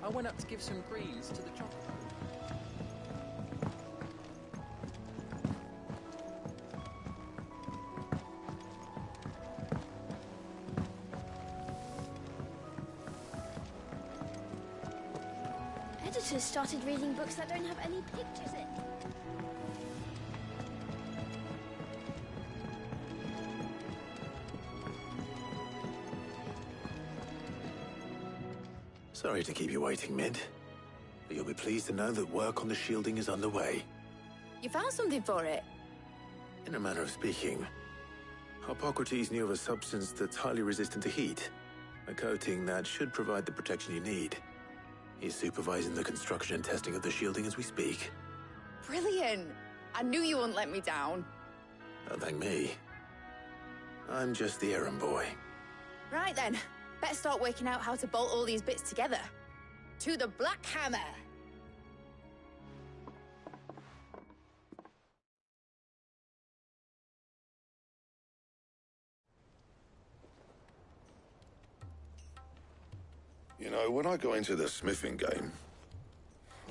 I went up to give some greens to the chocolate. Editors started reading books that don't have any pictures in. Sorry to keep you waiting, Mid. But you'll be pleased to know that work on the shielding is underway. You found something for it? In a manner of speaking, Harpocrates knew of a substance that's highly resistant to heat, a coating that should provide the protection you need. He's supervising the construction and testing of the shielding as we speak. Brilliant! I knew you wouldn't let me down. Don't thank me. I'm just the errand boy. Right then, better start working out how to bolt all these bits together. To the Black Hammer! You know, when I got into the smithing game,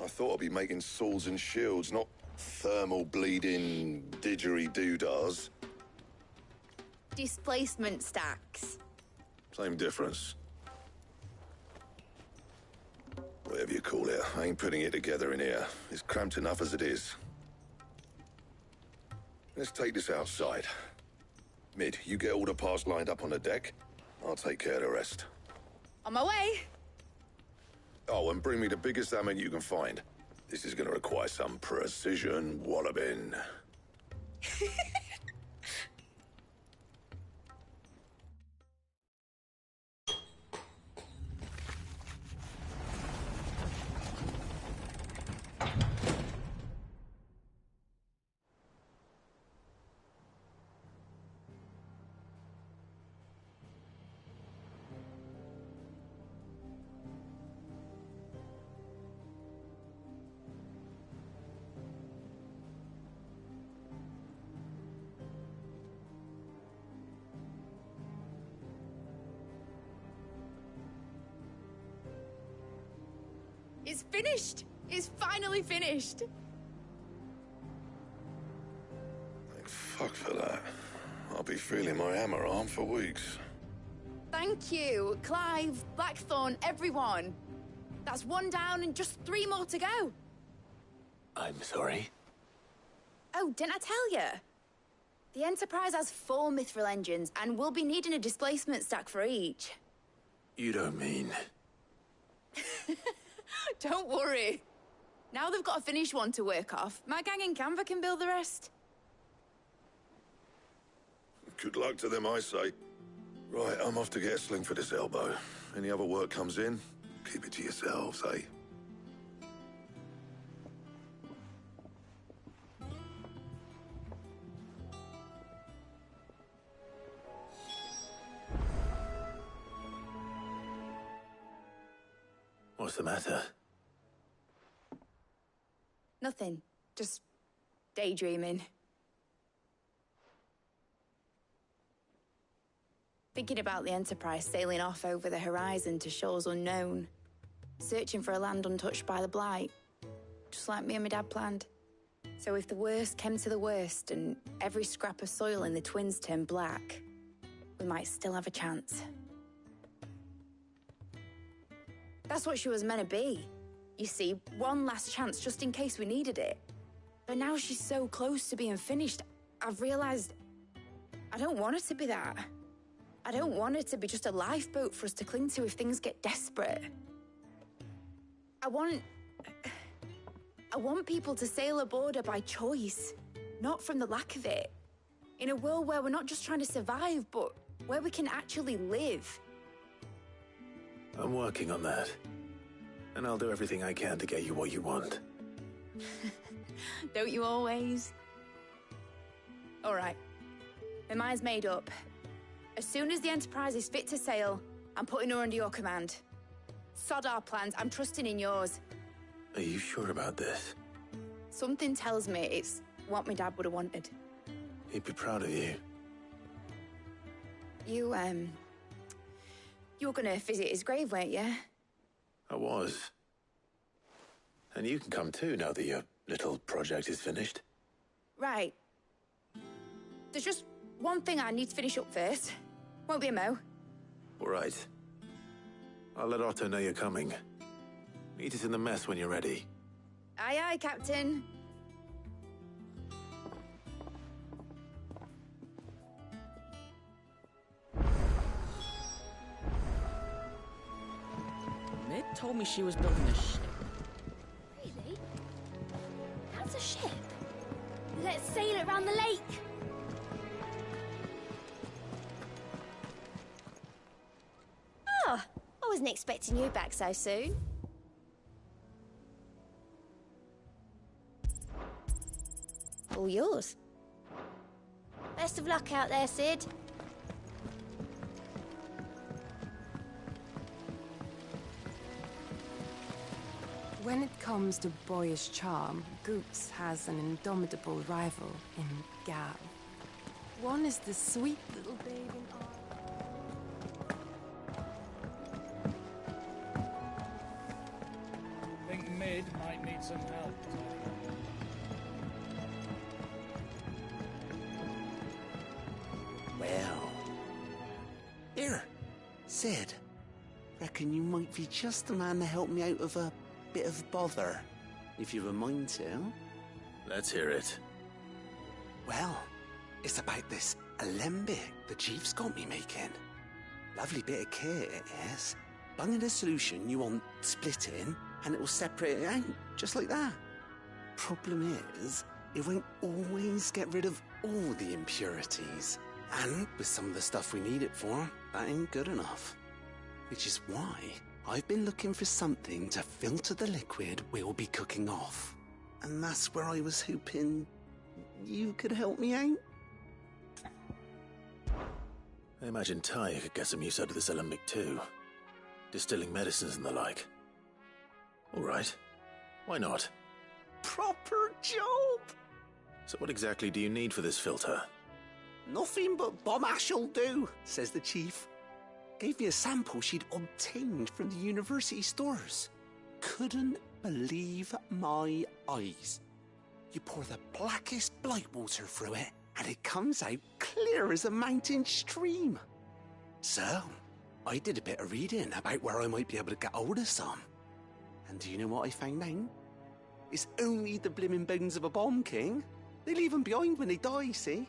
I thought I'd be making swords and shields, not thermal bleeding didgeridoo-dahs. Displacement stacks. Same difference. Whatever you call it, I ain't putting it together in here. It's cramped enough as it is. Let's take this outside. Mid, you get all the parts lined up on the deck. I'll take care of the rest. On my way! Oh, and bring me the biggest hammer you can find. This is gonna require some precision walloping. It's finished! It's finally finished! Thank fuck for that. I'll be feeling my hammer arm for weeks. Thank you, Clive, Blackthorn, everyone. That's one down and just 3 more to go. I'm sorry. Oh, didn't I tell you? The Enterprise has 4 mithril engines, and we'll be needing a displacement stack for each. You don't mean... Don't worry. Now they've got a finished one to work off, my gang in Canva can build the rest. Good luck to them, I say. Right, I'm off to get a sling for this elbow. Any other work comes in, keep it to yourselves, eh? What's the matter? Nothing. Just daydreaming. Thinking about the Enterprise sailing off over the horizon to shores unknown. Searching for a land untouched by the Blight. Just like me and my dad planned. So if the worst came to the worst and every scrap of soil in the Twins turned black, we might still have a chance. That's what she was meant to be. You see, one last chance just in case we needed it. But now she's so close to being finished, I've realized I don't want it to be that. I don't want it to be just a lifeboat for us to cling to if things get desperate. I want people to sail aboard her by choice, not from the lack of it. In a world where we're not just trying to survive, but where we can actually live. I'm working on that. And I'll do everything I can to get you what you want. Don't you always? All right. My mind's made up. As soon as the Enterprise is fit to sail, I'm putting her under your command. Sod our plans, I'm trusting in yours. Are you sure about this? Something tells me it's what my dad would have wanted. He'd be proud of you. You were gonna visit his grave, weren't you? I was. And you can come too now that your little project is finished. Right. There's just one thing I need to finish up first. Won't be a mo. All right. I'll let Otto know you're coming. Meet us in the mess when you're ready. Aye, aye, Captain. Mid told me she was building a ship. Really? That's a ship. Let's sail it around the lake. Oh, I wasn't expecting you back so soon. All yours. Best of luck out there, Sid. When it comes to boyish charm, Gooks has an indomitable rival in Gav. One is the sweet little babe in Think Mid might need some help. Well. Here, Sid. Reckon you might be just the man to help me out of a bit of bother, if you've a mind to. Let's hear it. Well, it's about this alembic the chief's got me making. Lovely bit of kit it is. Bunging a solution you want splitting, and it will separate it out, just like that. Problem is, it won't always get rid of all the impurities. And with some of the stuff we need it for, that ain't good enough. Which is why I've been looking for something to filter the liquid we'll be cooking off. And that's where I was hoping you could help me out. I imagine Ty could get some use out of this alembic too. Distilling medicines and the like. All right. Why not? Proper job! So what exactly do you need for this filter? Nothing but bomb ash'll do, says the chief. Gave me a sample she'd obtained from the university stores. Couldn't believe my eyes. You pour the blackest blight water through it, and it comes out clear as a mountain stream. So, I did a bit of reading about where I might be able to get hold of some. And do you know what I found out? It's only the blimmin' bones of a bomb king. They leave them behind when they die, see?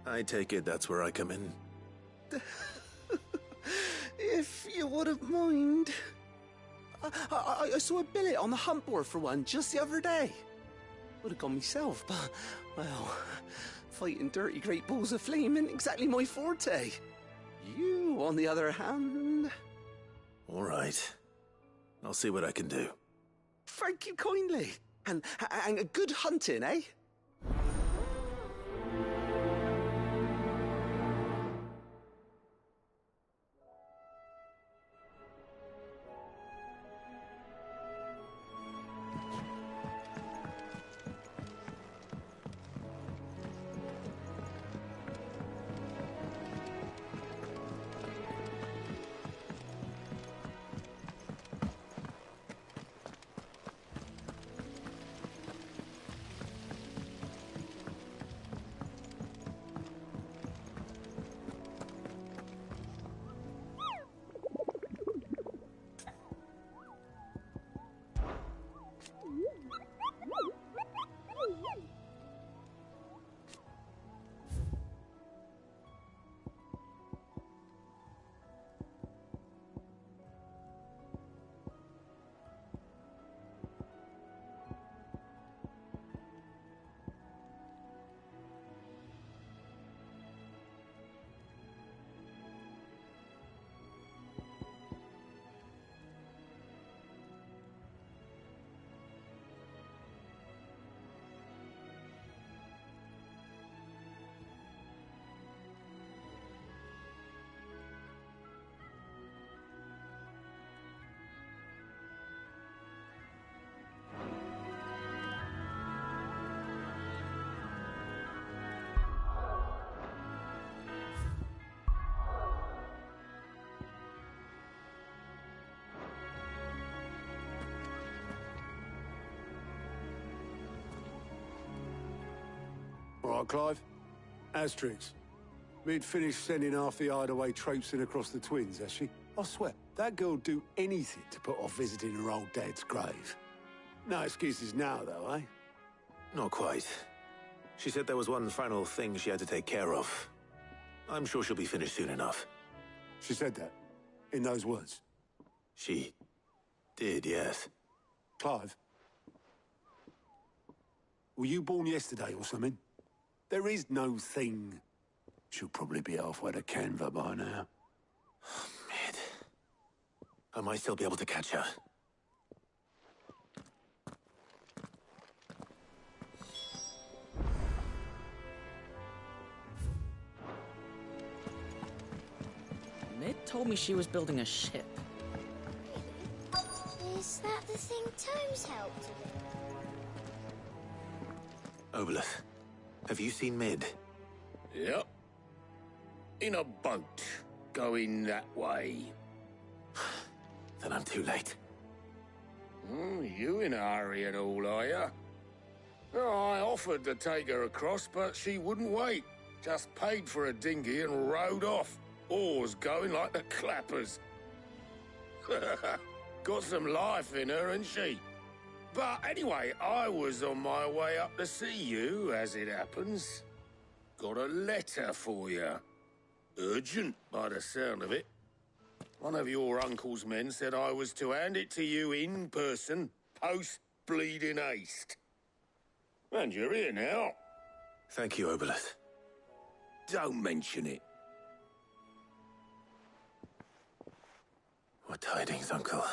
I take it that's where I come in. If you wouldn't mind. I saw a billet on the hunt board for one just the other day. Would have gone myself, but, well, fighting dirty great balls of flame isn't exactly my forte. You, on the other hand... All right. I'll see what I can do. Thank you kindly. And a good hunting, eh? All right, Clive. Asterix. Mid finished sending half the hideaway traipsing across the twins, has she? I swear, that girl'd do anything to put off visiting her old dad's grave. No excuses now, though, eh? Not quite. She said there was one final thing she had to take care of. I'm sure she'll be finished soon enough. She said that? In those words? She did, yes. Clive? Were you born yesterday or something? There is no thing. She'll probably be halfway to Canva by now. Mid. I might still be able to catch her. Mid told me she was building a ship. Really? Is that the thing Tomes helped with? Obolus, have you seen Mid? Yep. In a boat, going that way. Then I'm too late. You in a hurry and all, are you? Oh, I offered to take her across, but she wouldn't wait. Just paid for a dinghy and rowed off. Oars going like the clappers. Got some life in her, ain't she? But anyway, I was on my way up to see you, as it happens. Got a letter for you. Urgent, by the sound of it. One of your uncle's men said I was to hand it to you in person, post-bleeding haste. And you're here now. Thank you, Obolus. Don't mention it. What tidings, Uncle?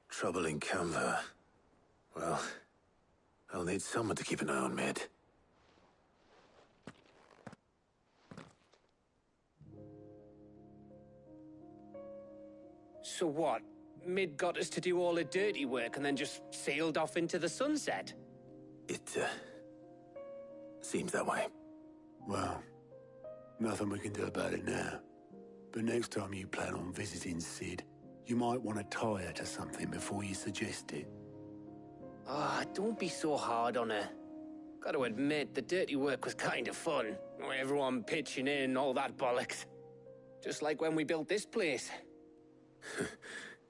Trouble in Canva. Well, I'll need someone to keep an eye on Mid. So what? Mid got us to do all the dirty work and then just sailed off into the sunset? It, seems that way. Well, nothing we can do about it now. But next time you plan on visiting Sid, you might want to tie her to something before you suggest it. Ah, don't be so hard on her. Gotta admit, the dirty work was kind of fun. Everyone pitching in and all that bollocks. Just like when we built this place.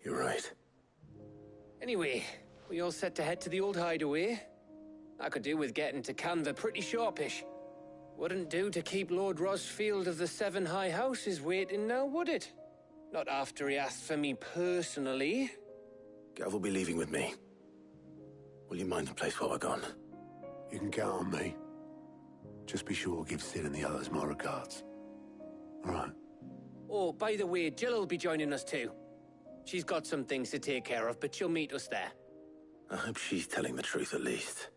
You're right. Anyway, we all set to head to the old hideaway. I could do with getting to Canva pretty sharpish. Wouldn't do to keep Lord Rosfield of the Seven High Houses waiting now, would it? Not after he asked for me personally. Gav will be leaving with me. Will you mind the place while we're gone? You can count on me. Just be sure to give Sid and the others my regards. All right. Oh, by the way, Jill will be joining us too. She's got some things to take care of, but she'll meet us there. I hope she's telling the truth at least.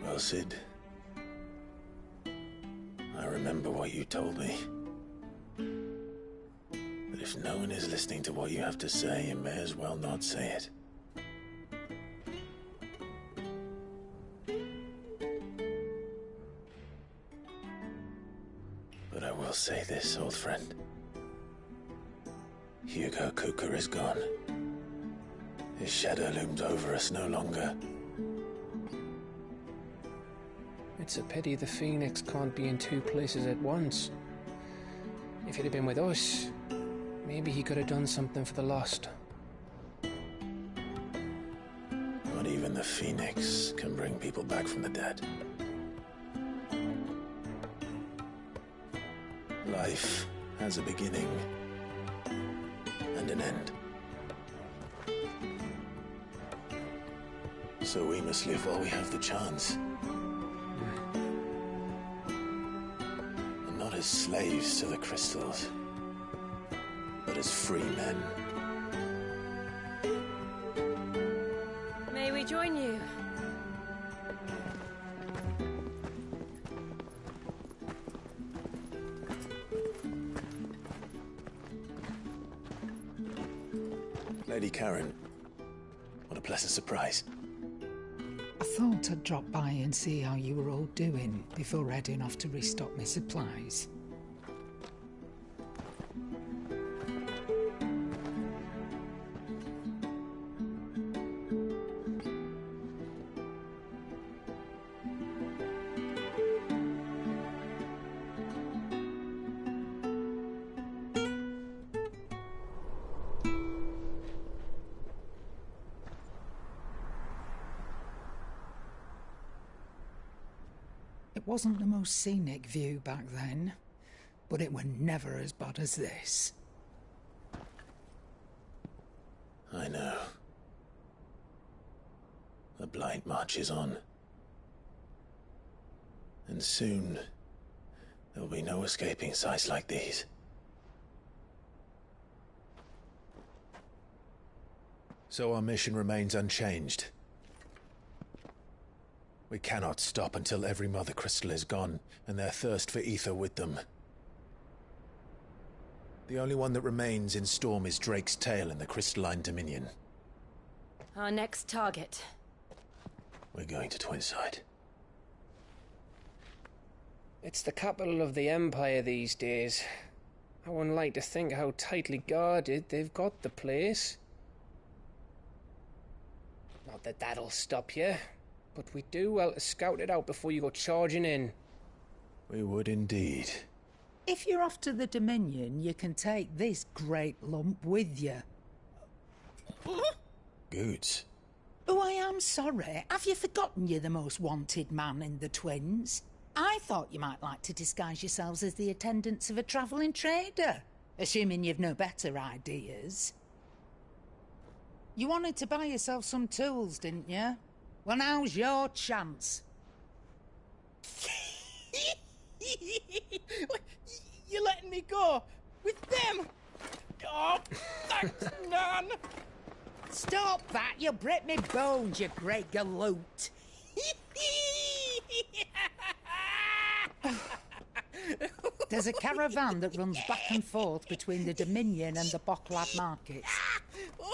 Well, Sid, I remember what you told me. But if no one is listening to what you have to say, you may as well not say it. But I will say this, old friend. Hugo Cooker is gone. His shadow looms over us no longer. It's a pity the Phoenix can't be in two places at once. If he'd have been with us, maybe he could have done something for the Lost. Not even the Phoenix can bring people back from the dead. Life has a beginning and an end. So we must live while we have the chance. And not as slaves to the crystals, but as free men. May we join you? Lady Karen, what a pleasant surprise. I thought I'd drop by and see how you were all doing before heading off to restock my supplies. It wasn't the most scenic view back then, but it were never as bad as this. I know. The Blight marches on. And soon, there'll be no escaping sights like these. So our mission remains unchanged. We cannot stop until every Mother Crystal is gone, and their thirst for ether with them. The only one that remains in Storm is Drake's Tail in the Crystalline Dominion. Our next target. We're going to Twinside. It's the capital of the Empire these days. I wouldn't like to think how tightly guarded they've got the place. Not that that'll stop you, but we do well to scout it out before you go charging in. We would indeed. If you're off to the Dominion, you can take this great lump with you. Goods. Oh, I am sorry. Have you forgotten you're the most wanted man in the Twins? I thought you might like to disguise yourselves as the attendants of a travelling trader, assuming you've no better ideas. You wanted to buy yourself some tools, didn't you? Well, now's your chance. You're letting me go? With them? Oh, thanks, Nan! Stop that! You'll break me bones, you great galoot! There's a caravan that runs back and forth between the Dominion and the Bocklad markets.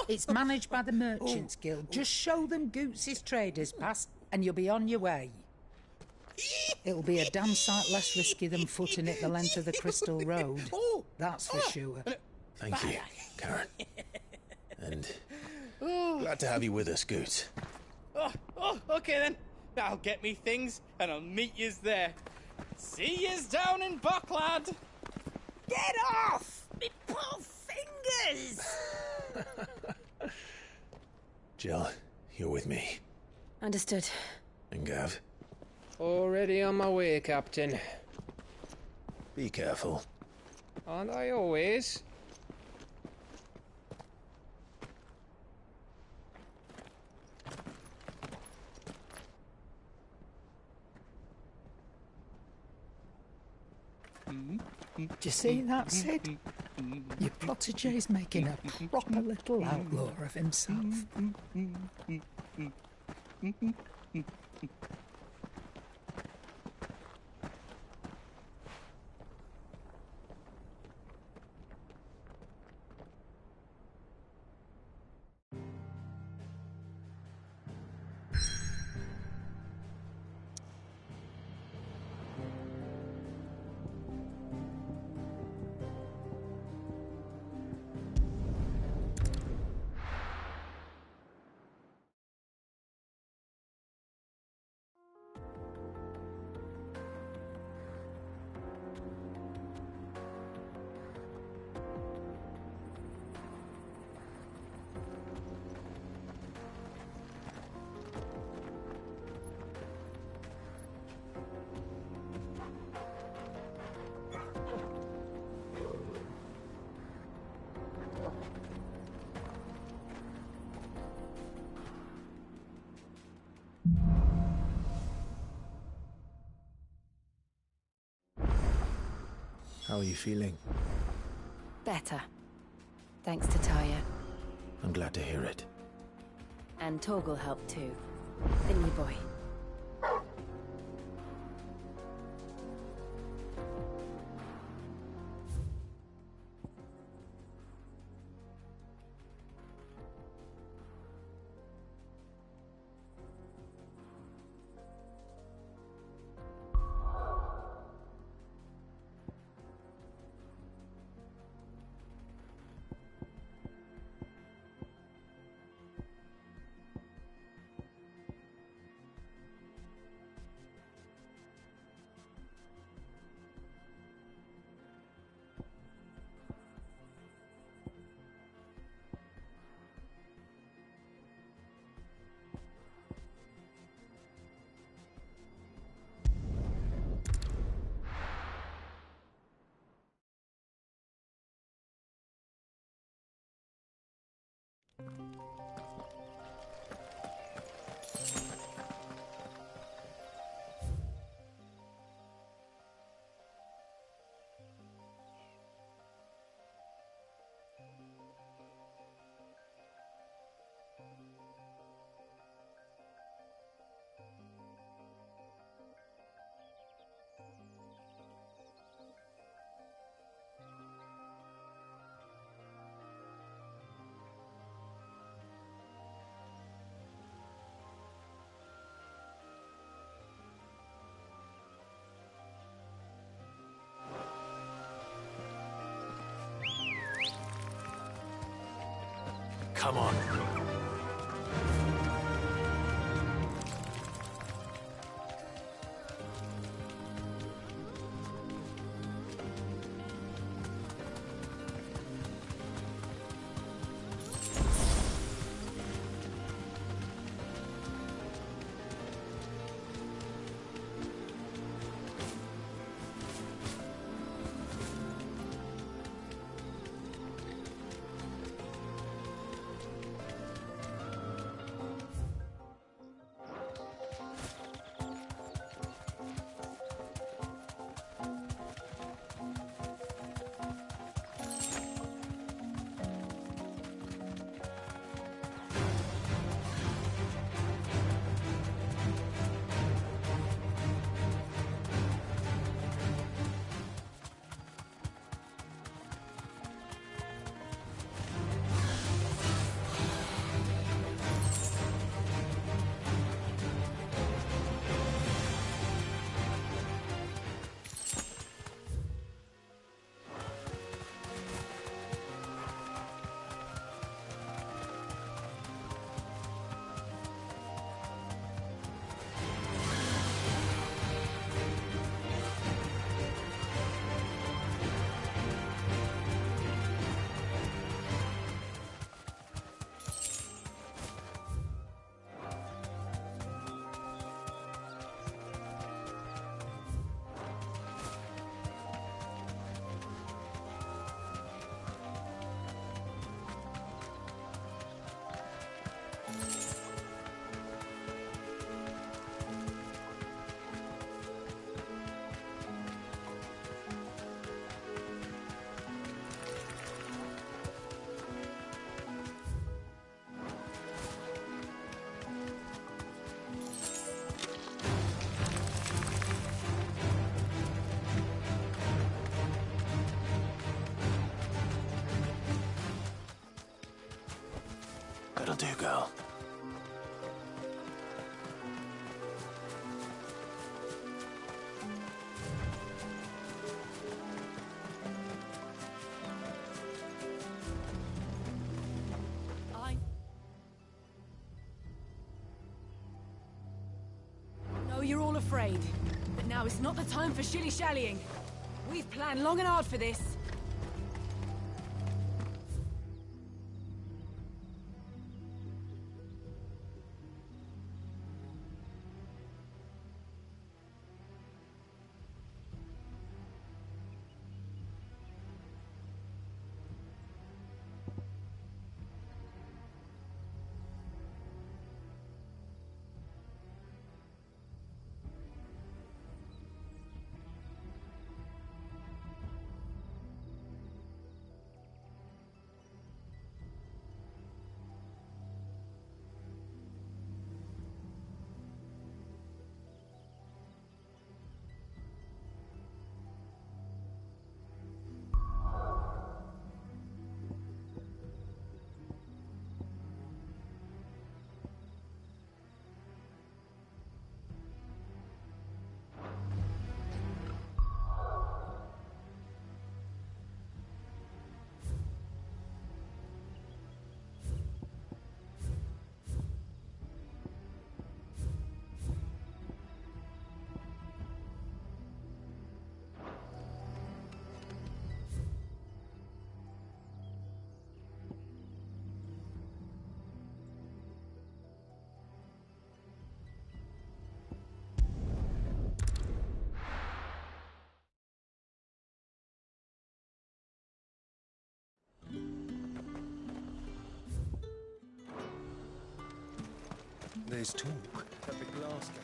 It's managed by the Merchants Guild. Just show them Goots' traders pass and you'll be on your way. It'll be a damn sight less risky than footing it the length of the Crystal Road. That's for sure. Thank you, Karen. And glad to have you with us, Goots. Okay then. I'll get me things and I'll meet yous there. See yous down in Bocklad. Get off! Me poor fingers! Jill, you're with me. Understood. And Gav? Already on my way, Captain. Be careful. Aren't I always? Do you see that, Sid? Your protégé's making a proper little outlaw of himself. How are you feeling? Better. Thanks to Taya. I'm glad to hear it. And Torgal helped too. Didn't you, boy? Come on. That'll do, girl. No, you're all afraid. But now is not the time for shilly-shallying. We've planned long and hard for this. There's talk that the glass gate.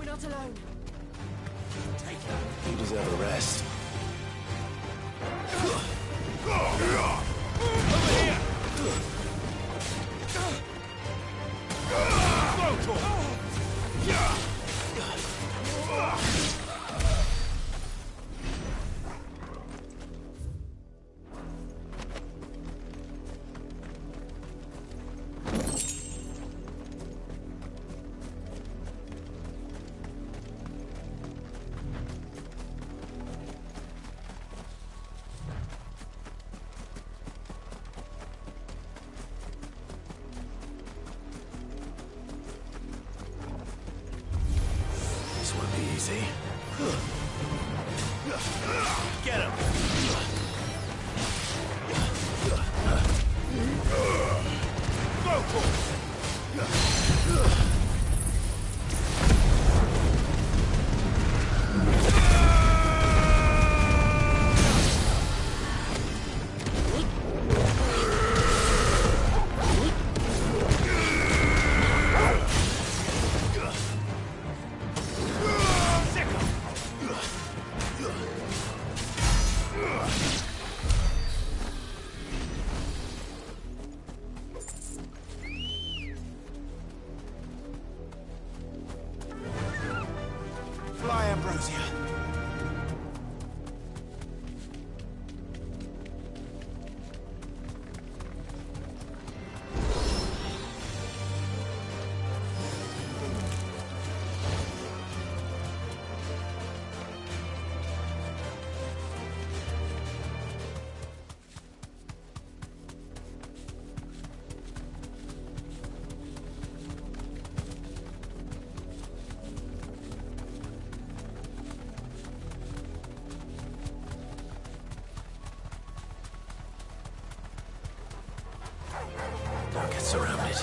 Not alone. You deserve a rest. This won't be easy. Get him! Fly, Ambrosia. Don't get surrounded.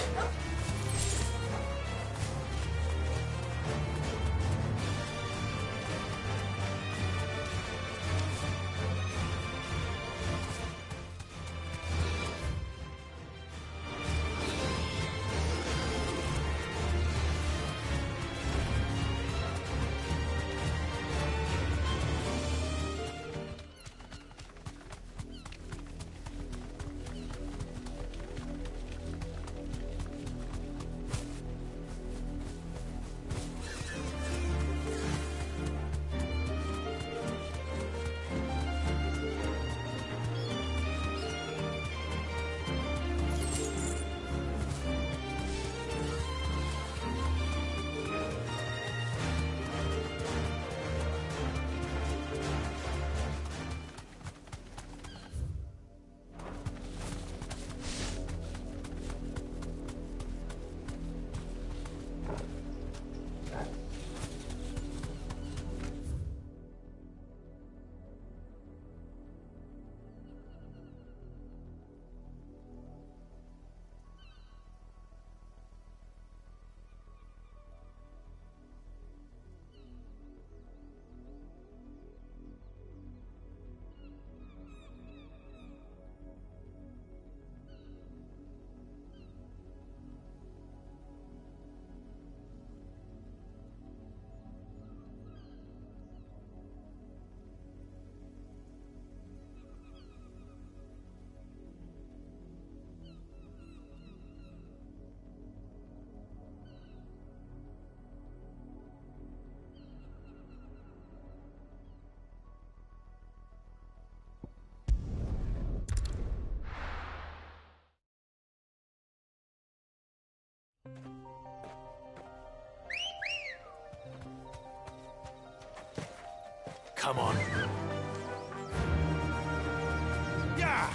Come on. Yeah!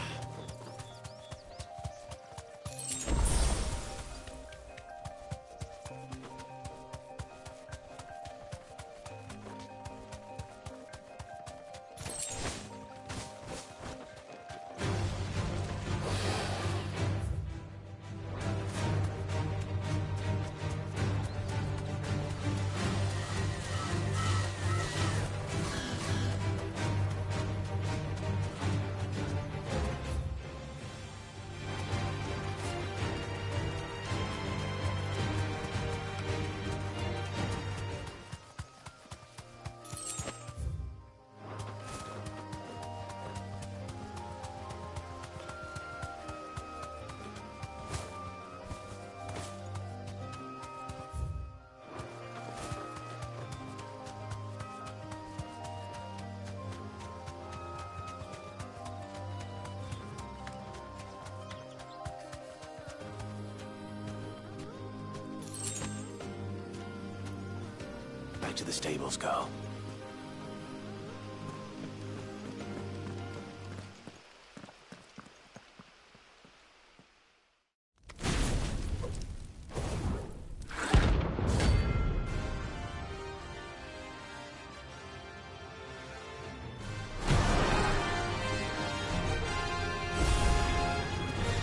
Back to the stables, girl.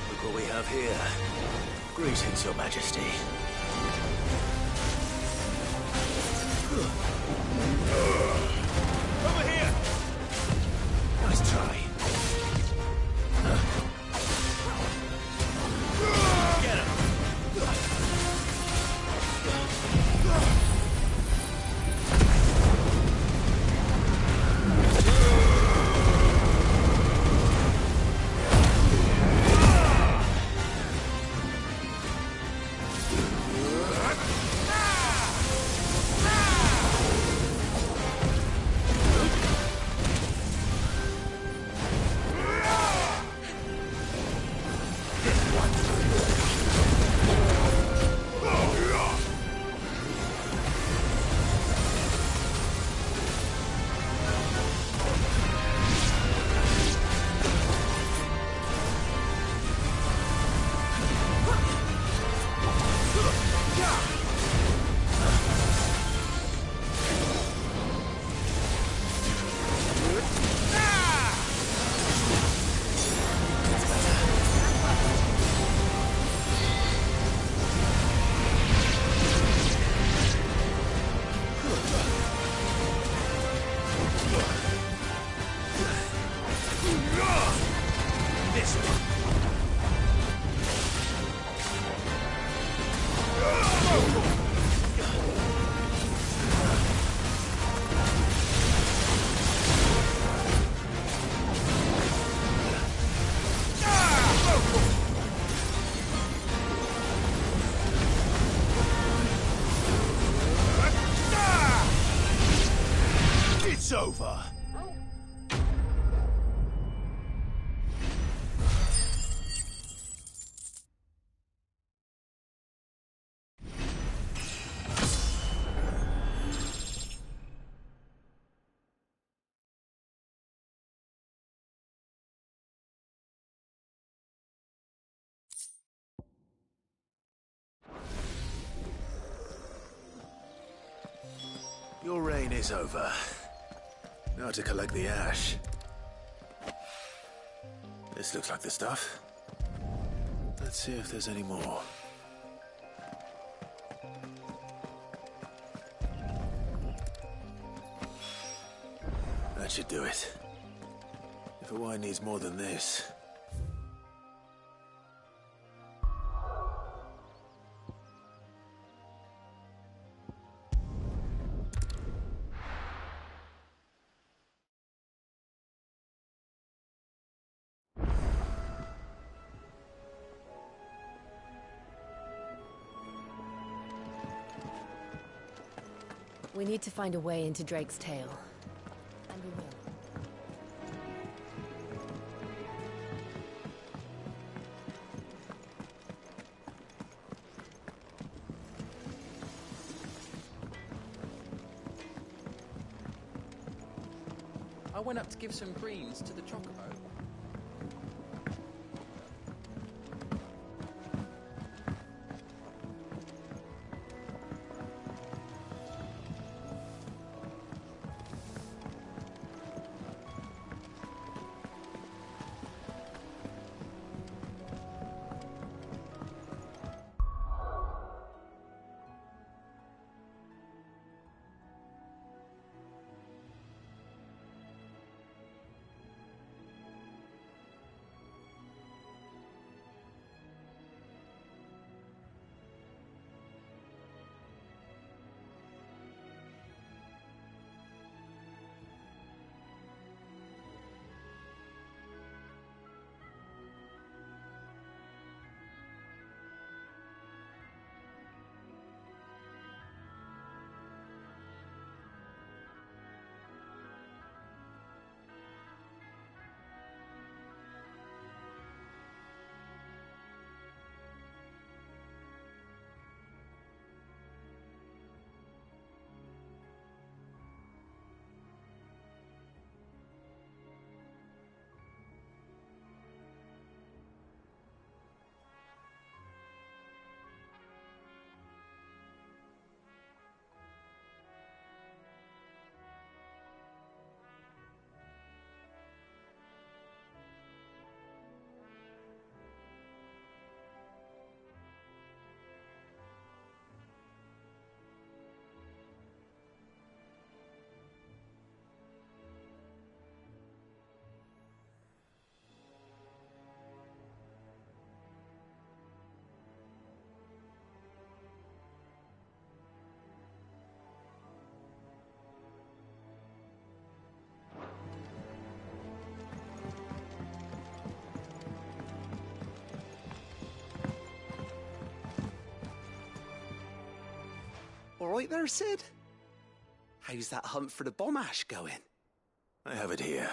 Look what we have here. Greetings, Your Majesty. Over here! Nice try. Get him! It's over. Your reign is over. Now to collect the ash. This looks like the stuff. Let's see if there's any more. That should do it. If a wine needs more than this. We need to find a way into Drake's tail. And we will. went up to give some greens to the chocobo. All right there, Sid? How's that hunt for the bomb ash going? I have it here.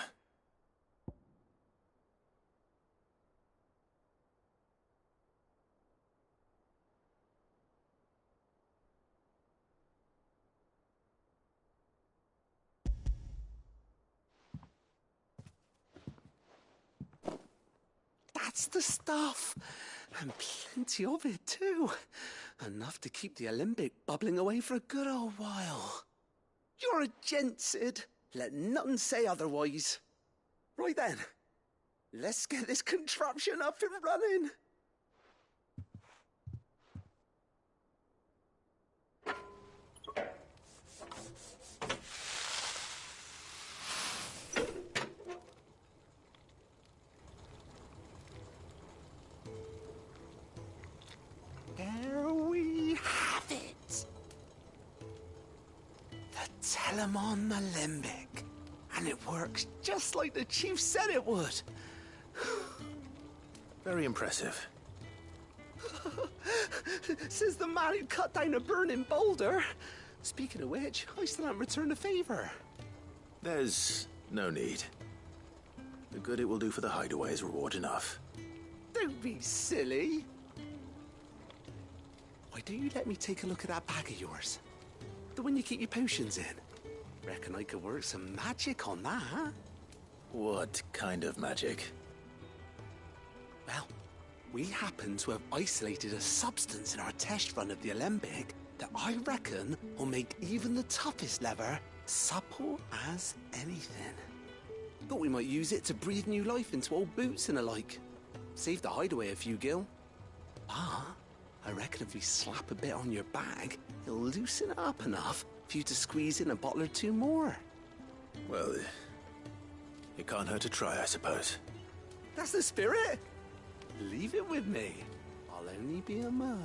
That's the stuff. And plenty of it, too. Enough to keep the alembic bubbling away for a good old while. You're a gent, Sid. Let nothing say otherwise. Right then, let's get this contraption up and running. There we have it. The Telemon Alembic. And it works just like the chief said it would. Very impressive. Says the man who cut down a burning boulder. Speaking of which, I still haven't returned the favor. There's no need. The good it will do for the hideaway is reward enough. Don't be silly. Why don't you let me take a look at that bag of yours? The one you keep your potions in. Reckon I could work some magic on that, huh? What kind of magic? Well, we happen to have isolated a substance in our test run of the alembic that I reckon will make even the toughest lever supple as anything. Thought we might use it to breathe new life into old boots and the like. Save the hideaway a few gil. Ah, I reckon if we slap a bit on your bag, it'll loosen it up enough for you to squeeze in a bottle or two more. Well, it can't hurt to try, I suppose. That's the spirit. Leave it with me. I'll only be a mo.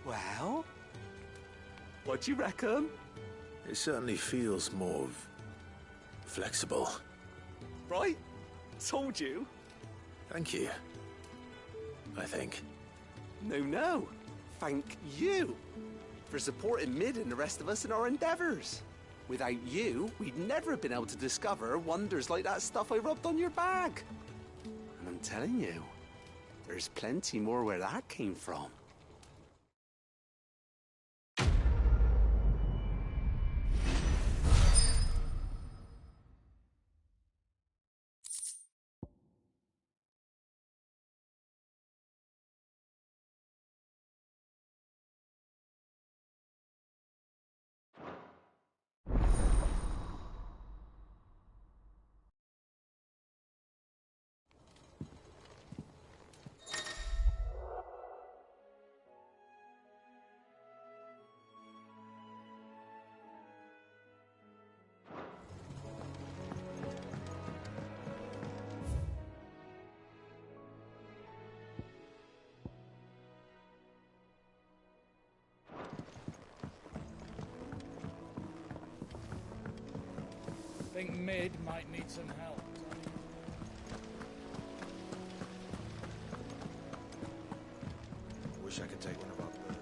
Well, what do you reckon? It certainly feels more flexible. Right? Told you. Thank you. I think. No. Thank you for supporting Mid and the rest of us in our endeavors. Without you, we'd never have been able to discover wonders like that stuff I rubbed on your bag. telling you. There's plenty more where that came from. Think Mid might need some help. Wish I could take one of our birds.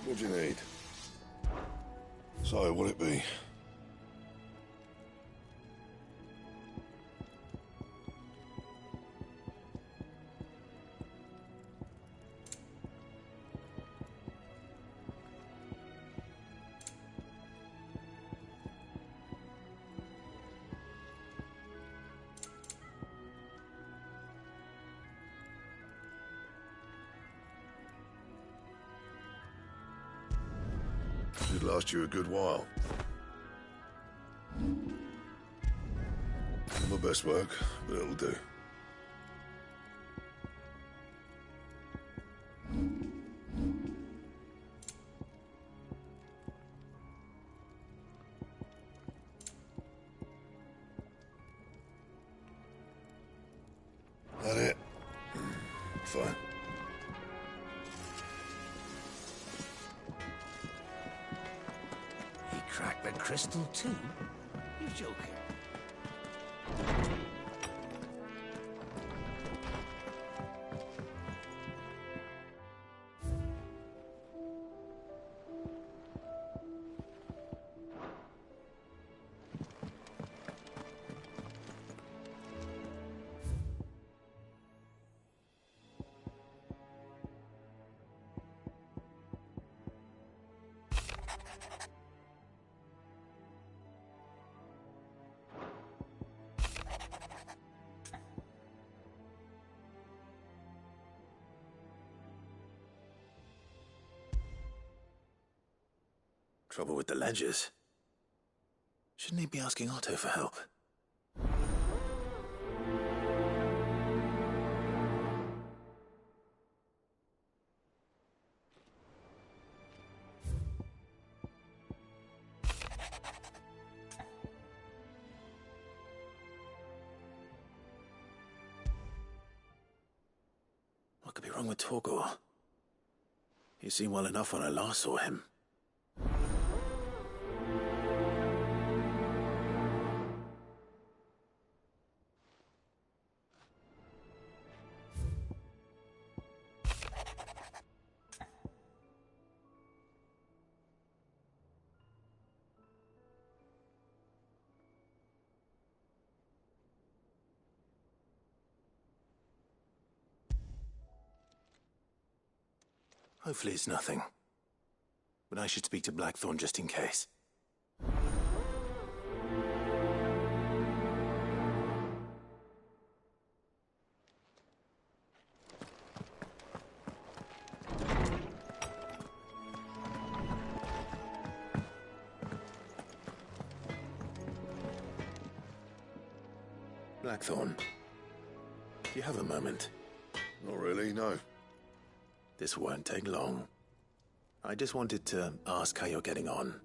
What do you need? So, what'll it be? Should last you a good while. Not my best work, but it'll do. That it? Fine. He cracked the crystal too? You're joking. Trouble with the ledgers. Shouldn't he be asking Otto for help? What could be wrong with Torgor? He seemed well enough when I last saw him. Hopefully it's nothing. But I should speak to Blackthorn just in case. Blackthorn, do you have a moment? Not really, no. This won't take long. I just wanted to ask how you're getting on.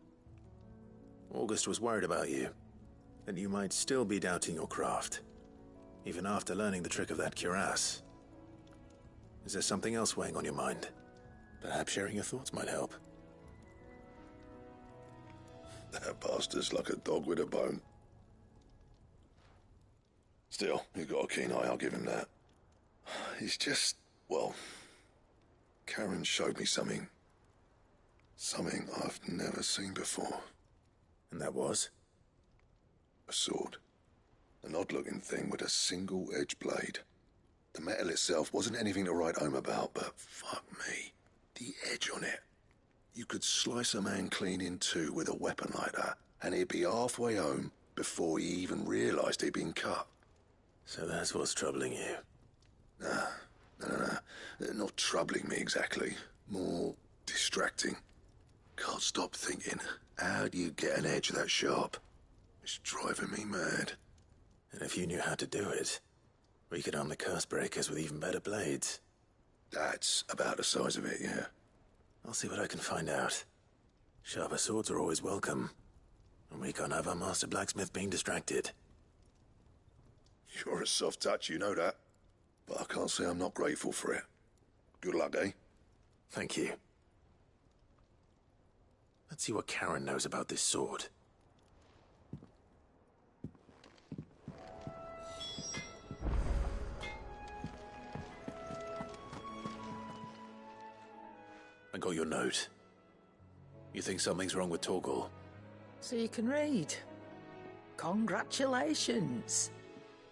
August was worried about you, that you might still be doubting your craft, even after learning the trick of that cuirass. Is there something else weighing on your mind? Perhaps sharing your thoughts might help. That bastard's like a dog with a bone. Still, you've got a keen eye, I'll give him that. He's just, well, Karen showed me something. Something I've never seen before. And that was? A sword. An odd-looking thing with a single-edged blade. The metal itself wasn't anything to write home about, but fuck me, the edge on it. You could slice a man clean in two with a weapon like that, and he'd be halfway home before he even realised he'd been cut. So that's what's troubling you? No. Not troubling me exactly. More distracting. Can't stop thinking, how do you get an edge that sharp? It's driving me mad. And if you knew how to do it, we could arm the curse breakers with even better blades. That's about the size of it, yeah. I'll see what I can find out. Sharper swords are always welcome. And we can't have our master blacksmith being distracted. You're a soft touch, you know that. But I can't say I'm not grateful for it. Good luck, eh? Thank you. Let's see what Karen knows about this sword. I got your note. You think something's wrong with Torgal? So you can read. Congratulations.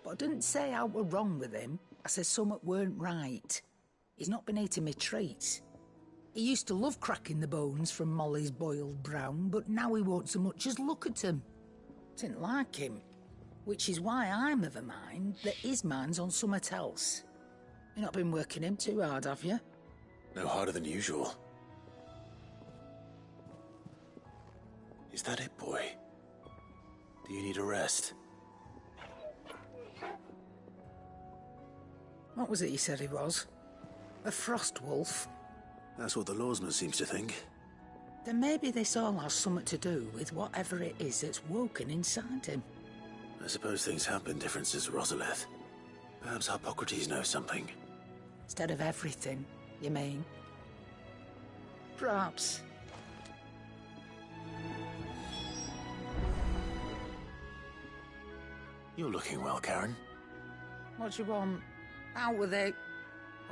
But I didn't say I were wrong with him. I said something weren't right. He's not been eating me treats. He used to love cracking the bones from Molly's boiled brown, but now he won't so much as look at them. Didn't like him. Which is why I'm of a mind that his mind's on something else. You've not been working him too hard, have you? No harder than usual. Is that it, boy? Do you need a rest? What was it you said he was? A frost wolf? That's what the lawsman seems to think. Then maybe this all has something to do with whatever it is that's woken inside him. I suppose things have been different since Rosalith. Perhaps Hippocrates knows something. Instead of everything, you mean? Perhaps. You're looking well, Karen. What do you want? Out with it.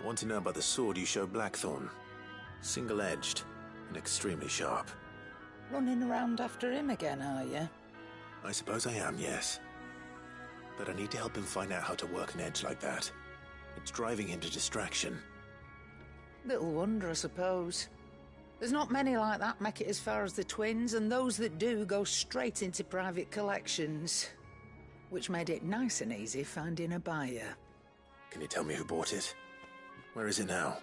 I want to know about the sword you showed Blackthorn. Single-edged and extremely sharp. Running around after him again, are you? I suppose I am, yes. But I need to help him find out how to work an edge like that. It's driving him to distraction. Little wonder, I suppose. There's not many like that make it as far as the twins, and those that do go straight into private collections. Which made it nice and easy finding a buyer. Can you tell me who bought it? Where is it now?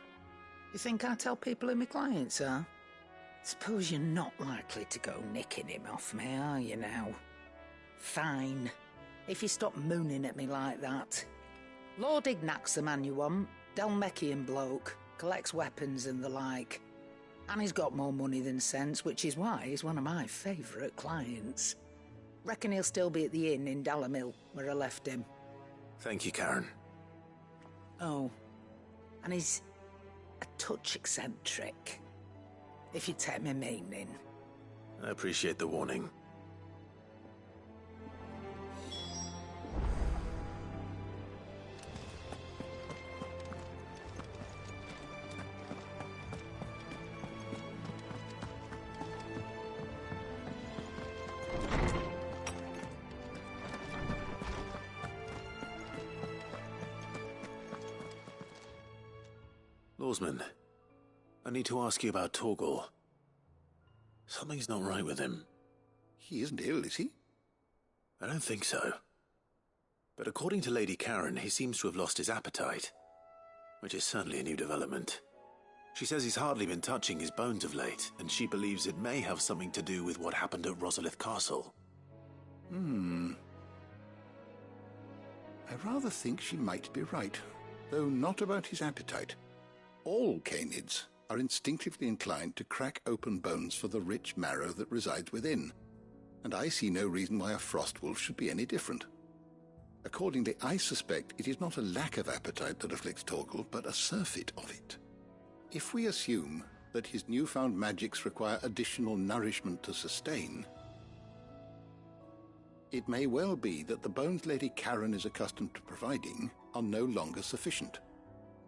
You think I tell people who my clients are? Suppose you're not likely to go nicking him off me, are you now? Fine. If you stop mooning at me like that. Lord Ignac's the man you want. Delmechian bloke. Collects weapons and the like. And he's got more money than sense, which is why he's one of my favourite clients. Reckon he'll still be at the inn in Dalamil, where I left him. Thank you, Karen. Oh, and he's a touch eccentric, if you take my meaning. I appreciate the warning. Lawsman, I need to ask you about Torgal. Something's not right with him. He isn't ill, is he? I don't think so. But according to Lady Karen, he seems to have lost his appetite. Which is certainly a new development. She says he's hardly been touching his bones of late, and she believes it may have something to do with what happened at Rosalith Castle. I rather think she might be right, though not about his appetite. All canids are instinctively inclined to crack open bones for the rich marrow that resides within, and I see no reason why a frostwolf should be any different. Accordingly, I suspect it is not a lack of appetite that afflicts Torgal, but a surfeit of it. If we assume that his newfound magics require additional nourishment to sustain, It may well be that the bones Lady Karen is accustomed to providing are no longer sufficient.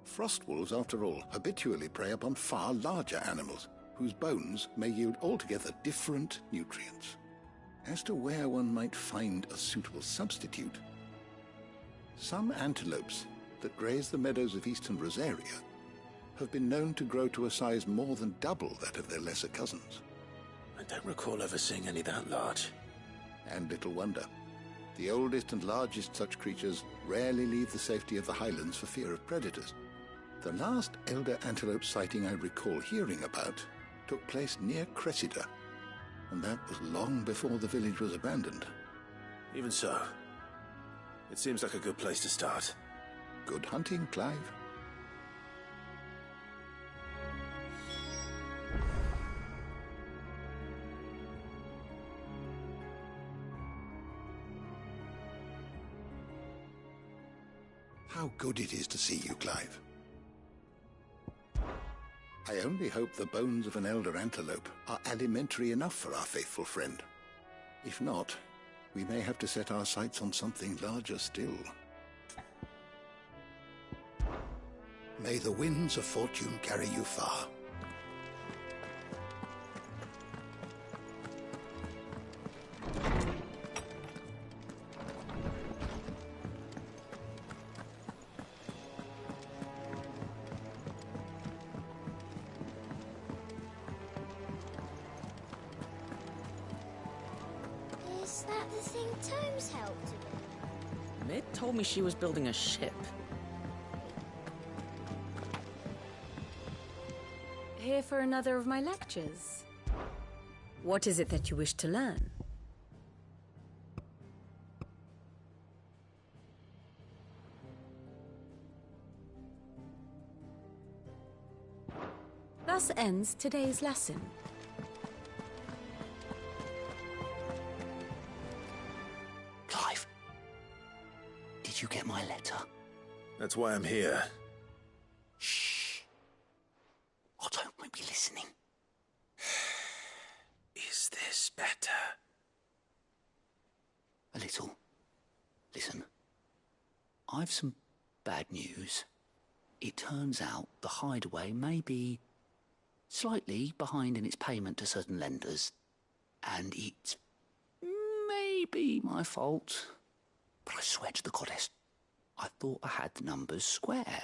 Frost wolves, after all, habitually prey upon far larger animals, whose bones may yield altogether different nutrients. As to where one might find a suitable substitute, some antelopes that graze the meadows of eastern Rosaria have been known to grow to a size more than double that of their lesser cousins. I don't recall ever seeing any that large. And little wonder. The oldest and largest such creatures rarely leave the safety of the highlands for fear of predators. The last elder antelope sighting I recall hearing about took place near Cressida, and that was long before the village was abandoned. Even so, it seems like a good place to start. Good hunting, Clive. How good it is to see you, Clive. I only hope the bones of an elder antelope are alimentary enough for our faithful friend. If not, we may have to set our sights on something larger still. May the winds of fortune carry you far. Is that the thing Tomes helped with? Mid told me she was building a ship. Here for another of my lectures? What is it that you wish to learn? Thus ends today's lesson. Clive, did you get my letter? That's why I'm here. Shh. Otto might be listening. Is this better? A little. Listen, I've some bad news. It turns out the Hideaway may be slightly behind in its payment to certain lenders, and it may be my fault. But I swear to the goddess, I thought I had the numbers square.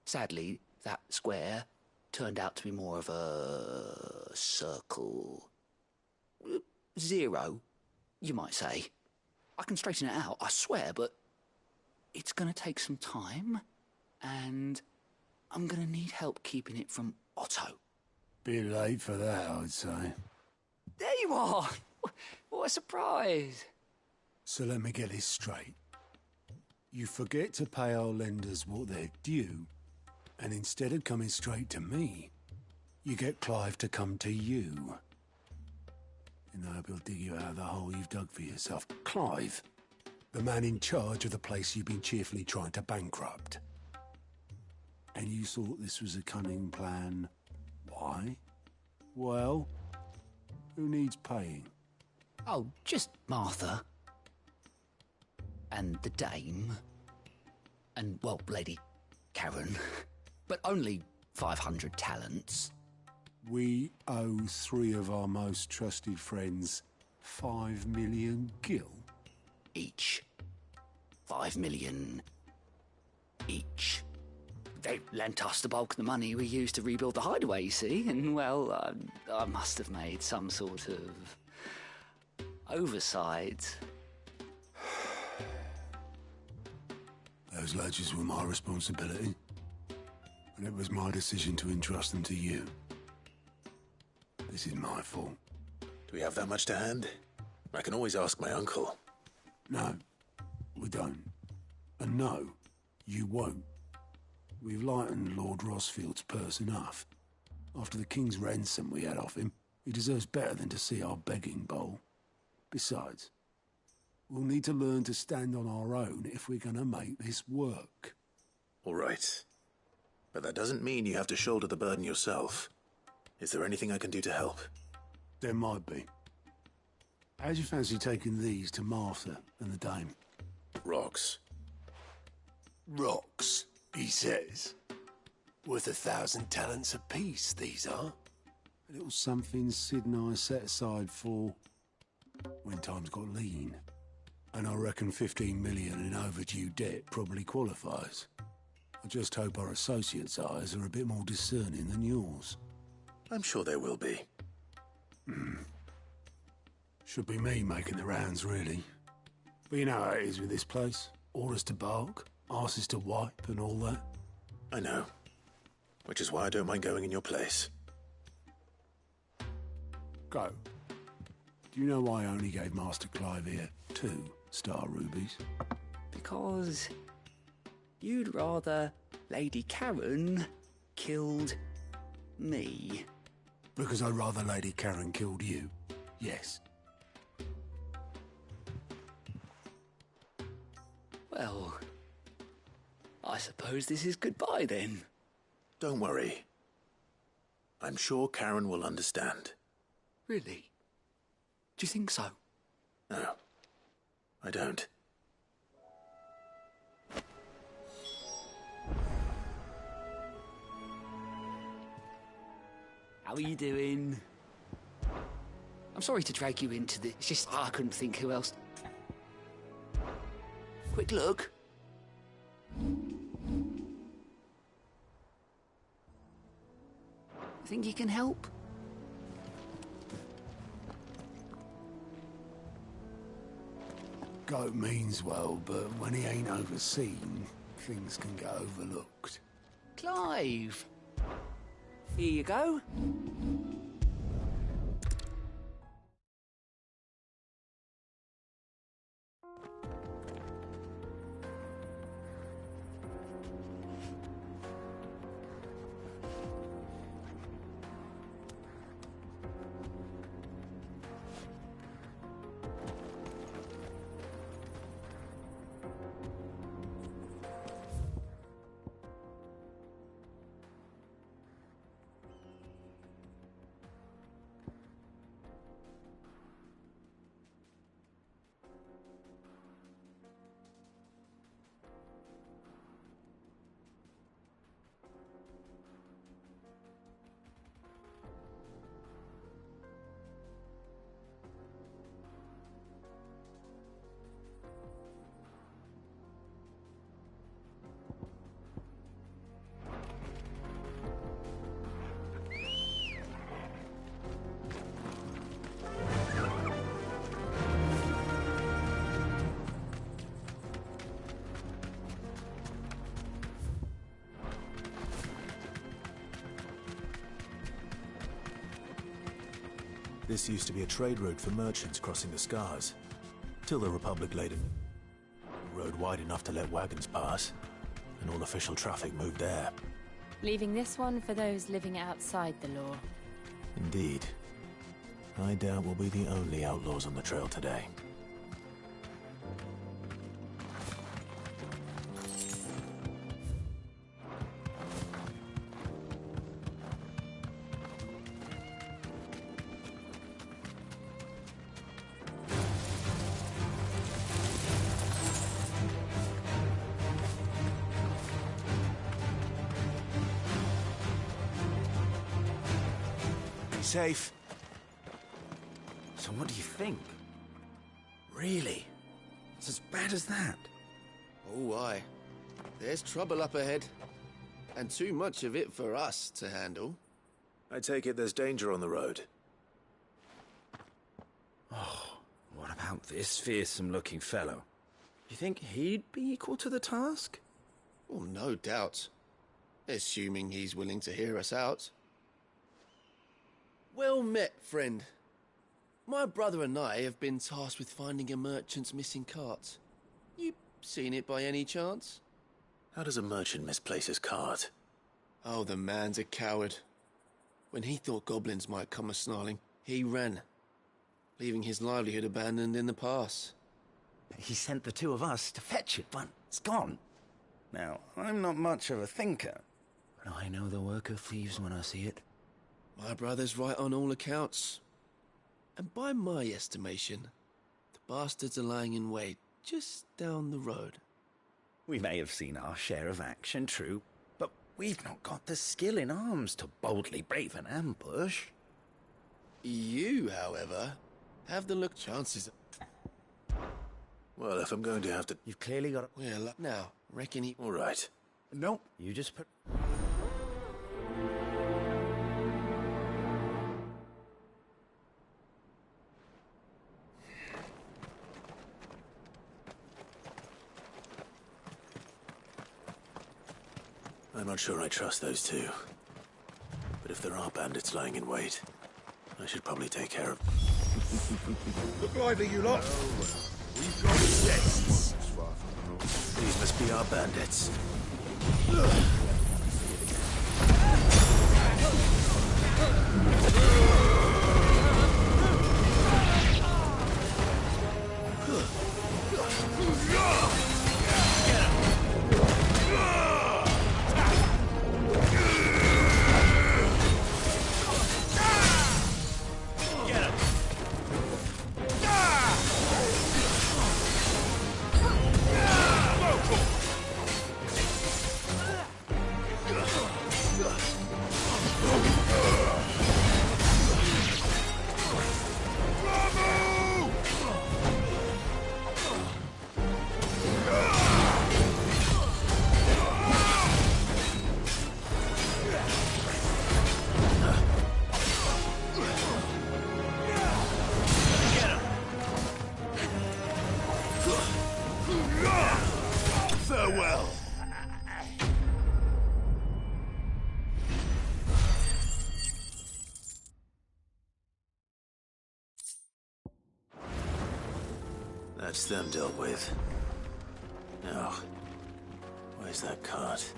Sadly, that square turned out to be more of a circle. Zero, you might say. I can straighten it out, I swear, but it's going to take some time, and I'm going to need help keeping it from Otto. Bit late for that, I'd say. There you are! What a surprise! So let me get this straight. You forget to pay our lenders what they're due, and instead of coming straight to me, you get Clive to come to you. In the hope he'll dig you out of the hole you've dug for yourself. Clive, the man in charge of the place you've been cheerfully trying to bankrupt. And you thought this was a cunning plan. Why? Well, who needs paying? Oh, just Martha. And the dame. And, well, Lady Karen. But only 500 talents. We owe 3 of our most trusted friends 5 million gil. Each. 5 million each. They lent us the bulk of the money we used to rebuild the Hideaway, you see, and, well, I must have made some sort of oversight. Those ledgers were my responsibility, and it was my decision to entrust them to you. This is my fault. Do we have that much to hand? I can always ask my uncle. No, we don't. And no, you won't. We've lightened Lord Rosfield's purse enough. After the king's ransom we had off him, he deserves better than to see our begging bowl. Besides, we'll need to learn to stand on our own if we're going to make this work. All right. But that doesn't mean you have to shoulder the burden yourself. Is there anything I can do to help? There might be. How'd you fancy taking these to Martha and the dame? Rocks. Rocks, he says. Worth 1,000 talents apiece, these are. A little something Sid and I set aside for when times got lean. And I reckon 15 million in overdue debt probably qualifies. I just hope our associates' eyes are a bit more discerning than yours. I'm sure they will be. Should be me making the rounds, really. But you know how it is with this place. Orders to bark, arses to wipe, and all that. I know. Which is why I don't mind going in your place. Go. Do you know why I only gave Master Clive here 2 star rubies? Because you'd rather Lady Karen killed me. Because I'd rather Lady Karen killed you. Yes. Well, I suppose this is goodbye then. Don't worry. I'm sure Karen will understand. Really? Do you think so? No, I don't. How are you doing? I'm sorry to drag you into this. It's just I couldn't think who else. Quick look. Think you can help? Goat means well, but when he ain't overseen, things can get overlooked. Clive. Here you go. This used to be a trade route for merchants crossing the Scars, till the Republic laid a road wide enough to let wagons pass, and all official traffic moved there. Leaving this one for those living outside the law. Indeed. I doubt we'll be the only outlaws on the trail today. Safe. So what do you think? Really? It's as bad as that? Oh, aye. There's trouble up ahead. And too much of it for us to handle. I take it there's danger on the road. Oh, what about this fearsome-looking fellow? You think he'd be equal to the task? Well, no doubt. Assuming he's willing to hear us out. Well met, friend. My brother and I have been tasked with finding a merchant's missing cart. You seen it by any chance? How does a merchant misplace his cart? Oh, the man's a coward. When he thought goblins might come a-snarling, he ran, leaving his livelihood abandoned in the pass. He sent the 2 of us to fetch it, but it's gone. Now, I'm not much of a thinker, but I know the work of thieves when I see it. My brother's right on all accounts. And by my estimation, the bastards are lying in wait just down the road. We may have seen our share of action, true, but we've not got the skill in arms to boldly brave an ambush. You, however, have the look chances. Well, if I'm going to have to... You've clearly got... Well, now, reckon he... All right. No, you just put... I'm not sure I trust those two. But if there are bandits lying in wait, I should probably take care of... Look lively, you lot! We've got guests! These must be our bandits. Farewell! That's them dealt with. Now, where's that cart?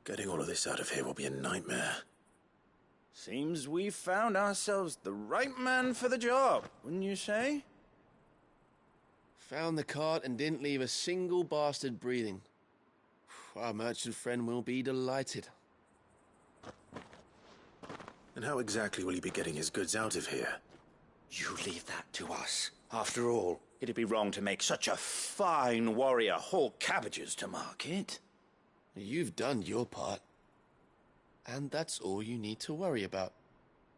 Getting all of this out of here will be a nightmare. Seems we've found ourselves the right man for the job, wouldn't you say? Found the cart and didn't leave a single bastard breathing. Our merchant friend will be delighted. And how exactly will he be getting his goods out of here? You leave that to us. After all, it'd be wrong to make such a fine warrior haul cabbages to market. You've done your part. And that's all you need to worry about.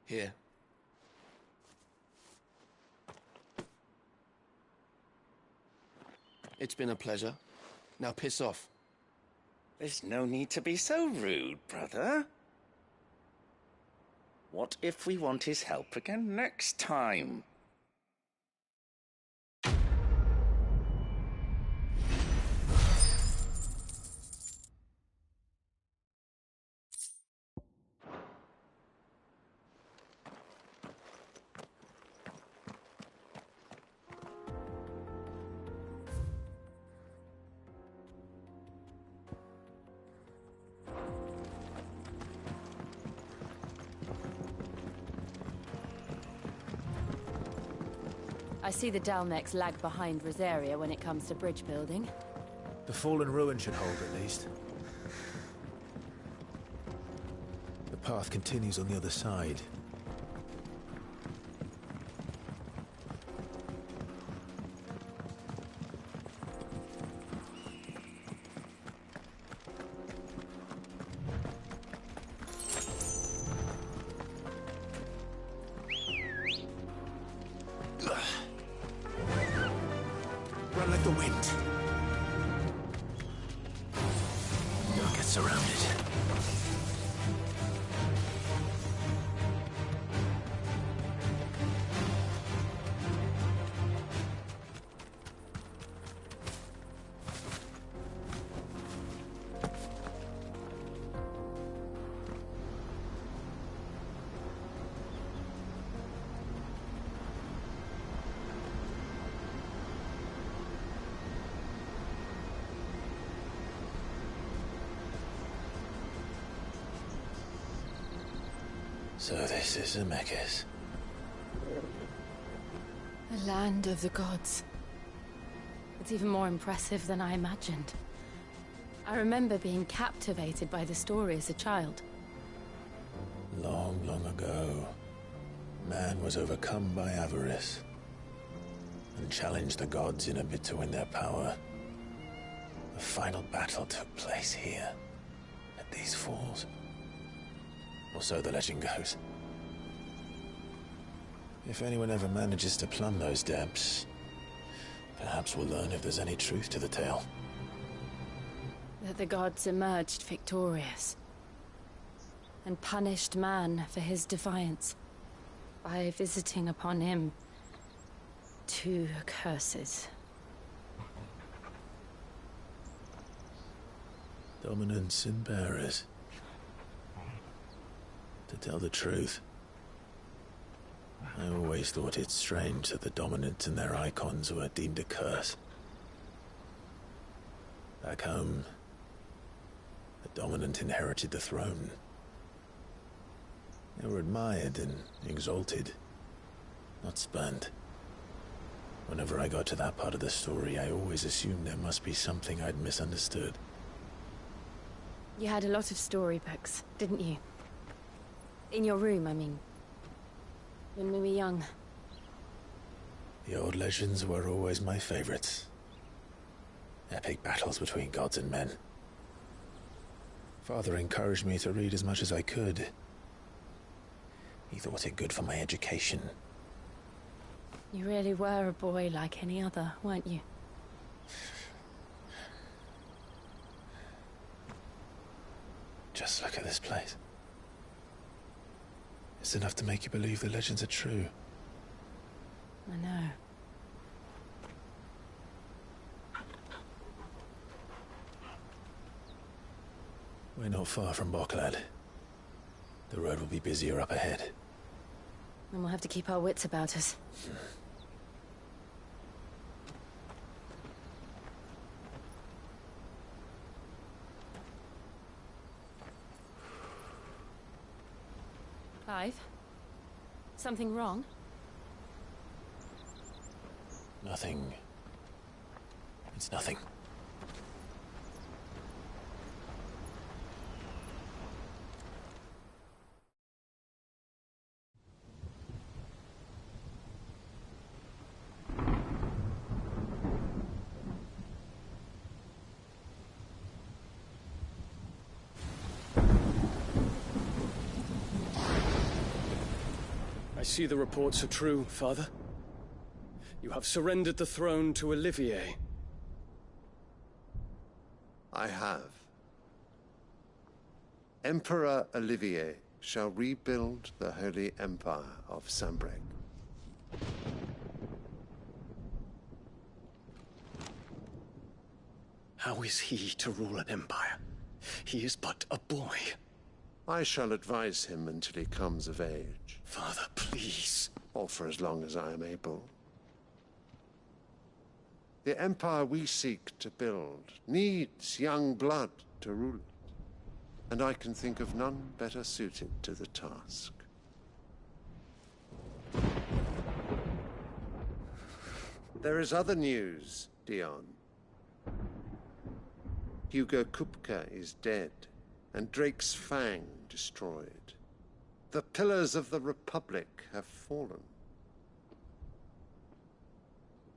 Here. It's been a pleasure. Now piss off. There's no need to be so rude, brother. What if we want his help again next time? I see the Dalmex lag behind Rosaria when it comes to bridge building. The fallen ruin should hold, at least. The path continues on the other side. Run like the wind. Don't get surrounded. So this is Zemeckis. The land of the gods. It's even more impressive than I imagined. I remember being captivated by the story as a child. Long, long ago, man was overcome by avarice and challenged the gods in a bid to win their power. The final battle took place here, at these falls. Or so the legend goes. If anyone ever manages to plumb those depths, perhaps we'll learn if there's any truth to the tale. That the gods emerged victorious and punished man for his defiance by visiting upon him 2 curses. Dominance and bearers. To tell the truth, I always thought it strange that the dominant and their icons were deemed a curse. Back home, the dominant inherited the throne. They were admired and exalted, not spurned. Whenever I got to that part of the story, I always assumed there must be something I'd misunderstood. You had a lot of storybooks, didn't you? In your room, I mean. When we were young. The old legends were always my favorites. Epic battles between gods and men. Father encouraged me to read as much as I could. He thought it good for my education. You really were a boy like any other, weren't you? Just look at this place. It's enough to make you believe the legends are true. I know. We're not far from Boklad. The road will be busier up ahead. And we'll have to keep our wits about us. Clive? Something wrong? Nothing. It's nothing. I see the reports are true, Father. You have surrendered the throne to Olivier. I have. Emperor Olivier shall rebuild the Holy Empire of Sanbreque. How is he to rule an empire? He is but a boy. I shall advise him until he comes of age. Father, please. Or for as long as I am able. The empire we seek to build needs young blood to rule it, and I can think of none better suited to the task. There is other news, Dion. Hugo Kupka is dead, and Drake's Fang destroyed. The pillars of the Republic have fallen.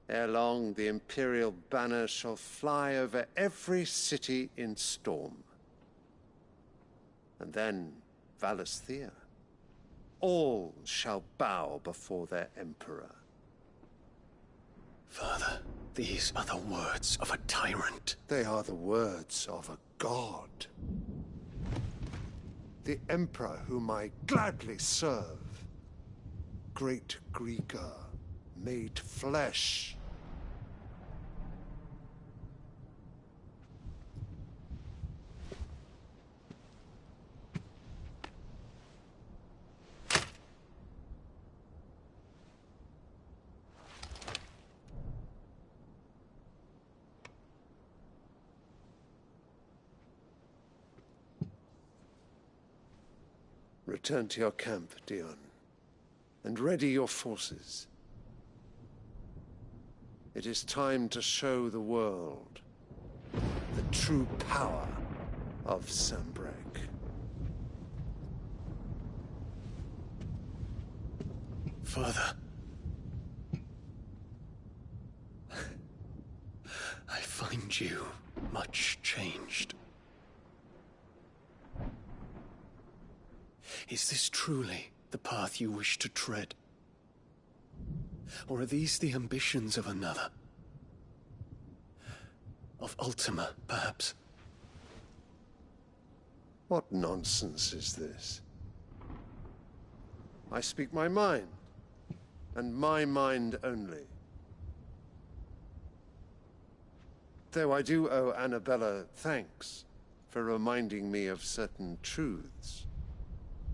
Ere long, the Imperial banner shall fly over every city in Storm. And then Valisthea. All shall bow before their Emperor. Father, these are the words of a tyrant. They are the words of a god. The Emperor whom I gladly serve. Great Greager, made flesh. Return to your camp, Dion, and ready your forces. It is time to show the world the true power of Sanbreque. Father. I find you much changed. Is this truly the path you wish to tread? Or are these the ambitions of another? Of Ultima, perhaps? What nonsense is this? I speak my mind, and my mind only. Though I do owe Annabella thanks for reminding me of certain truths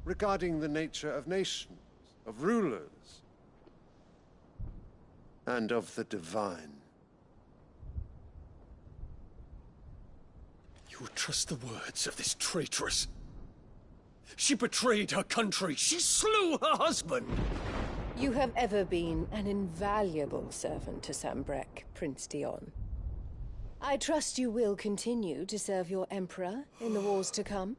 regarding the nature of nations, of rulers, and of the divine. You would trust the words of this traitress? She betrayed her country. She slew her husband. You have ever been an invaluable servant to Sanbreque, Prince Dion. I trust you will continue to serve your Emperor in the wars to come.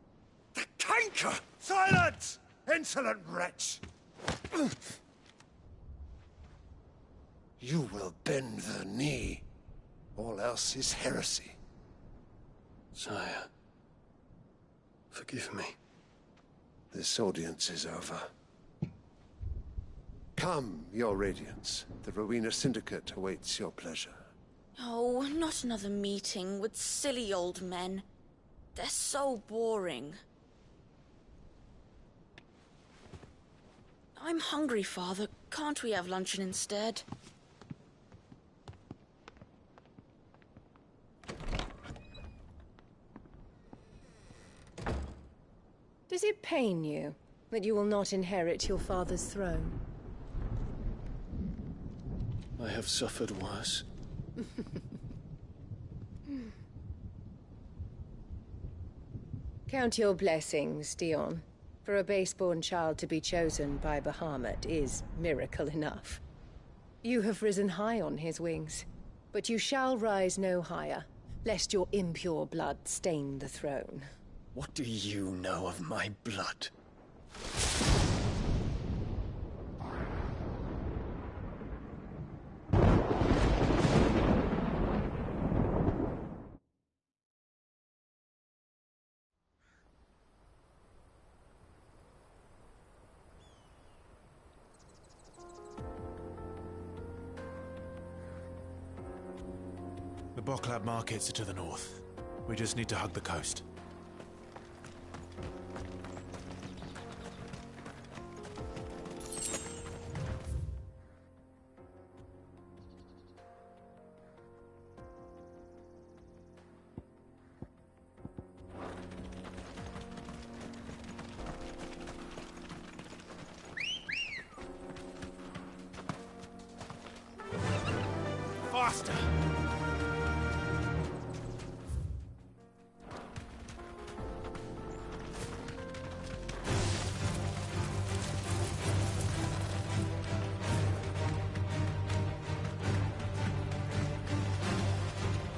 The canker! Silence! Insolent wretch! You will bend the knee. All else is heresy. Sire, forgive me. This audience is over. Come, your Radiance. The Rowena Syndicate awaits your pleasure. Oh, not another meeting with silly old men. They're so boring. I'm hungry, Father. Can't we have luncheon instead? Does it pain you that you will not inherit your father's throne? I have suffered worse. Count your blessings, Dion. For a base-born child to be chosen by Bahamut is miracle enough. You have risen high on his wings, but you shall rise no higher, lest your impure blood stain the throne. What do you know of my blood? The Boklab markets are to the north. We just need to hug the coast. Faster!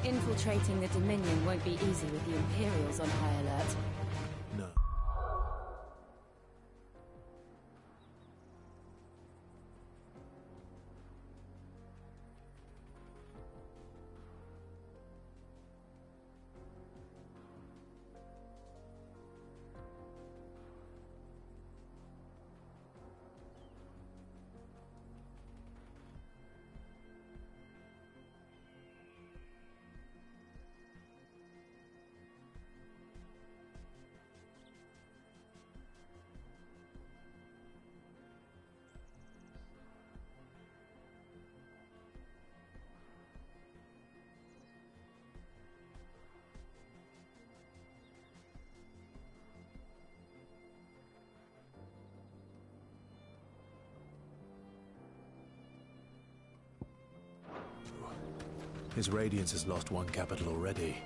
Infiltrating the Dominion won't be easy with the Imperials on high alert. No. His Radiance has lost one capital already.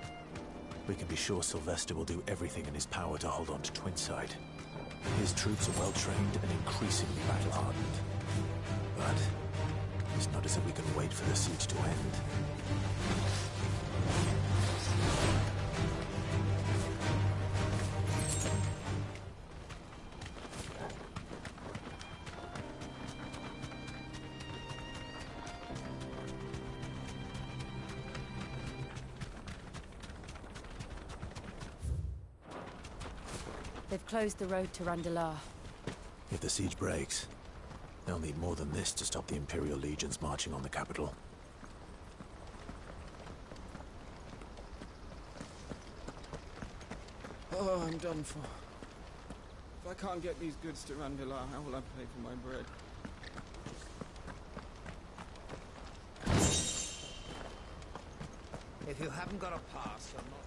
We can be sure Sylvester will do everything in his power to hold on to Twinside. His troops are well-trained and increasingly battle-hardened. But it's not as if we can wait for the siege to end. They've closed the road to Randalar. If the siege breaks, they'll need more than this to stop the Imperial legions marching on the capital. Oh, I'm done for. If I can't get these goods to Randalar, how will I pay for my bread? If you haven't got a pass, you're not...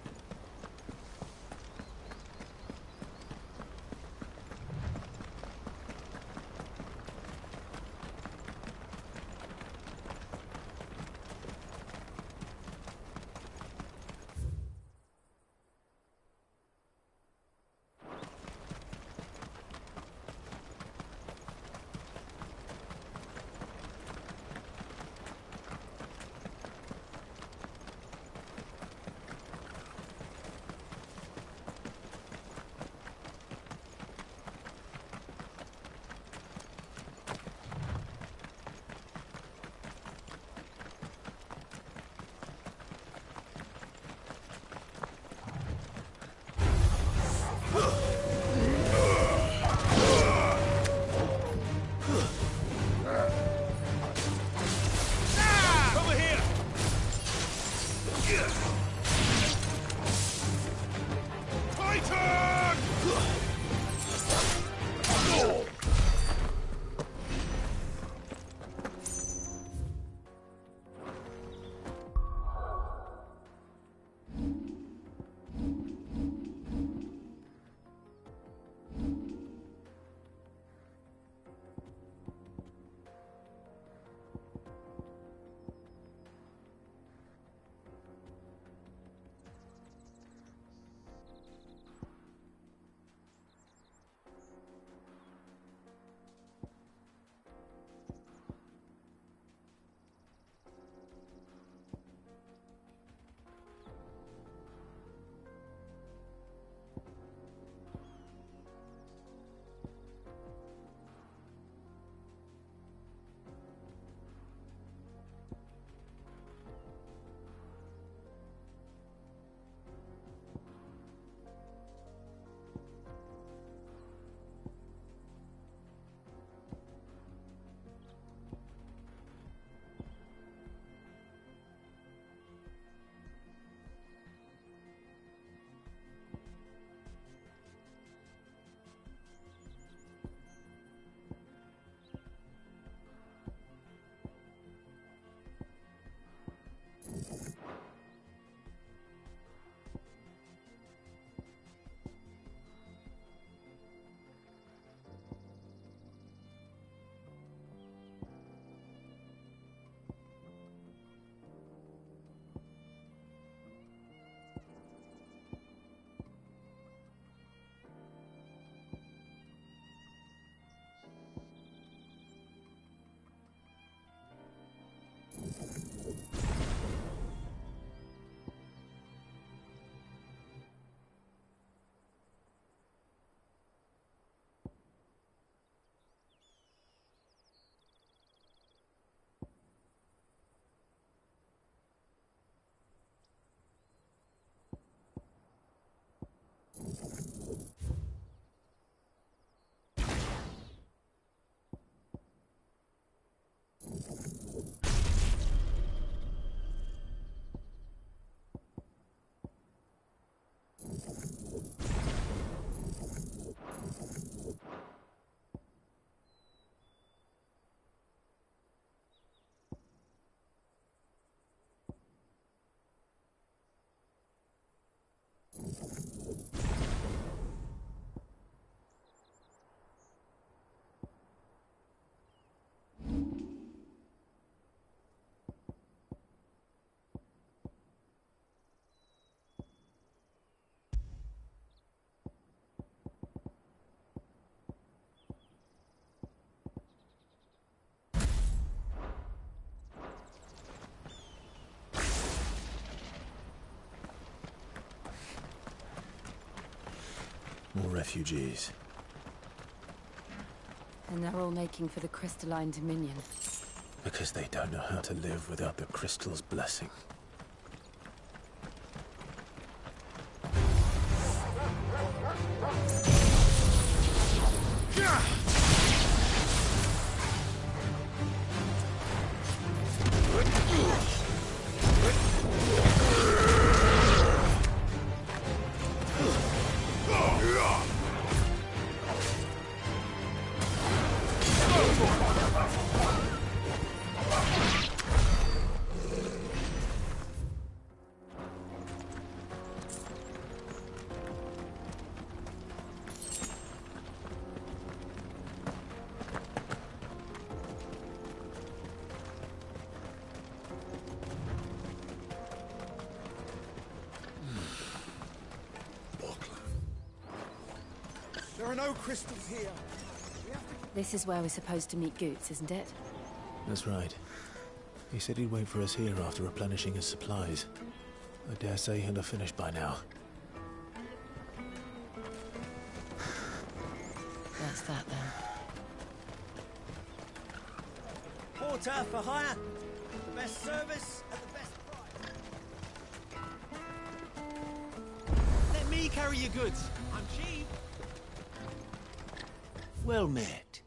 More refugees. And they're all making for the crystalline dominion. Because they don't know how to live without the crystal's blessing. There are no crystals here. This is where we're supposed to meet Goots, isn't it? That's right. He said he'd wait for us here after replenishing his supplies. I dare say he'll have finished by now. That's that then. Porter for hire. Best service at the best price. Let me carry your goods. I'm cheap. Well met.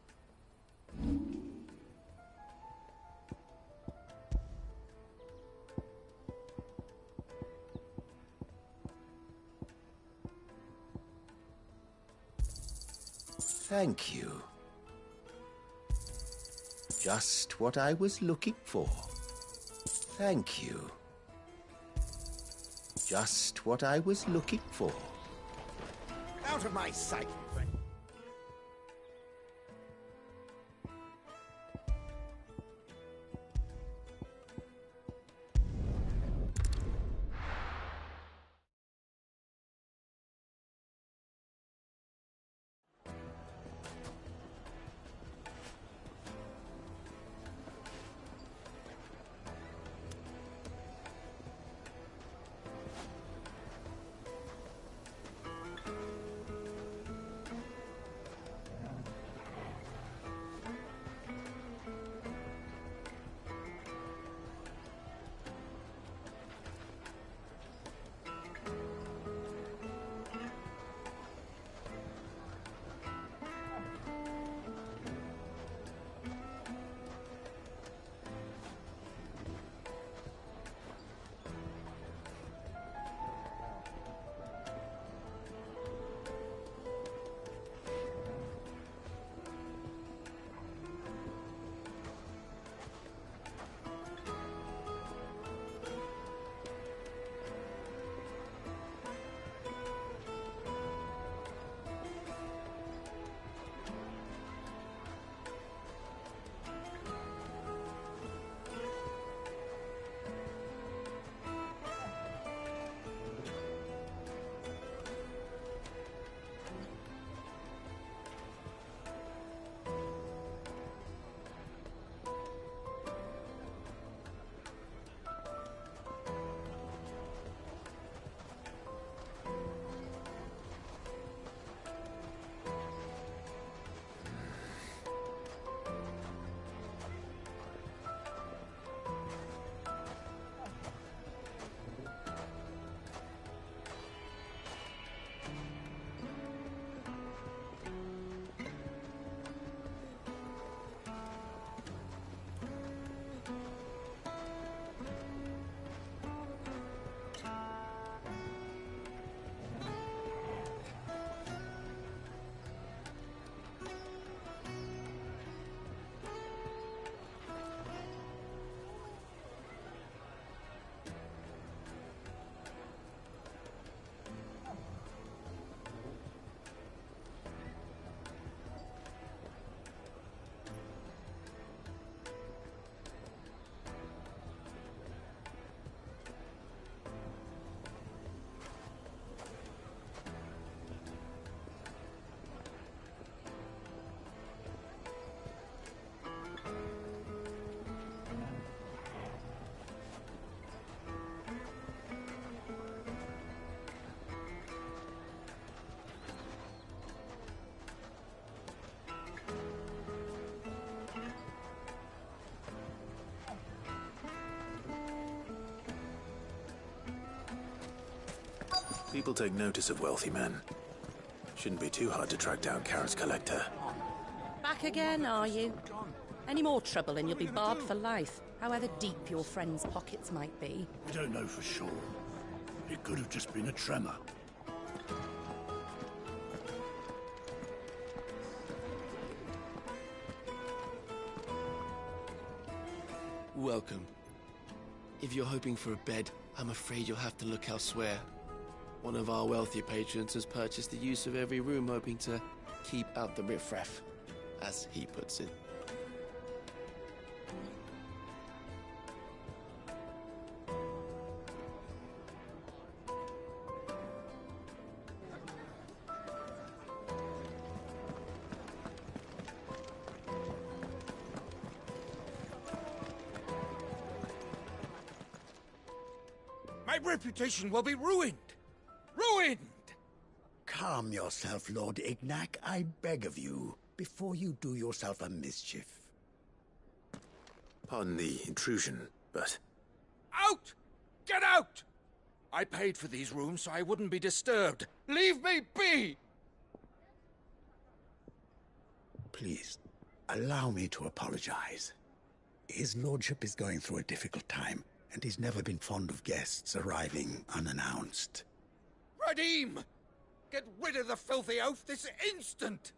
Thank you. Just what I was looking for. Thank you. Just what I was looking for. Out of my sight, friend. People take notice of wealthy men. Shouldn't be too hard to track down Karen's collector. Back again, are you? Any more trouble and you'll be barred for life, however deep your friends' pockets might be. We don't know for sure. It could have just been a tremor. Welcome. If you're hoping for a bed, I'm afraid you'll have to look elsewhere. One of our wealthier patrons has purchased the use of every room, hoping to keep out the riffraff, as he puts it. My reputation will be ruined! Ruined! Calm yourself, Lord Ignac, I beg of you, before you do yourself a mischief. Pardon the intrusion, but... Out! Get out! I paid for these rooms so I wouldn't be disturbed. Leave me be! Please, allow me to apologize. His lordship is going through a difficult time, and he's never been fond of guests arriving unannounced. Radim! Get rid of the filthy oaf this instant!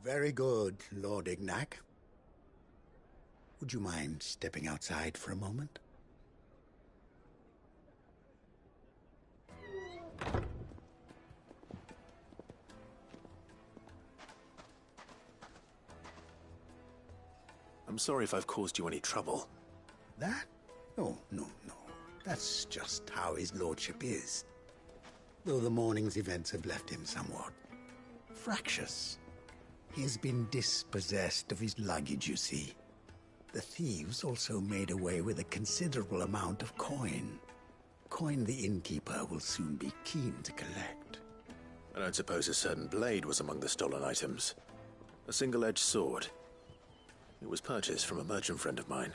Very good, Lord Ignac. Would you mind stepping outside for a moment? I'm sorry if I've caused you any trouble. That? No. That's just how his lordship is. Though the morning's events have left him somewhat fractious. He has been dispossessed of his luggage, you see. The thieves also made away with a considerable amount of coin. Coin the innkeeper will soon be keen to collect. I don't suppose a certain blade was among the stolen items. A single-edged sword. It was purchased from a merchant friend of mine.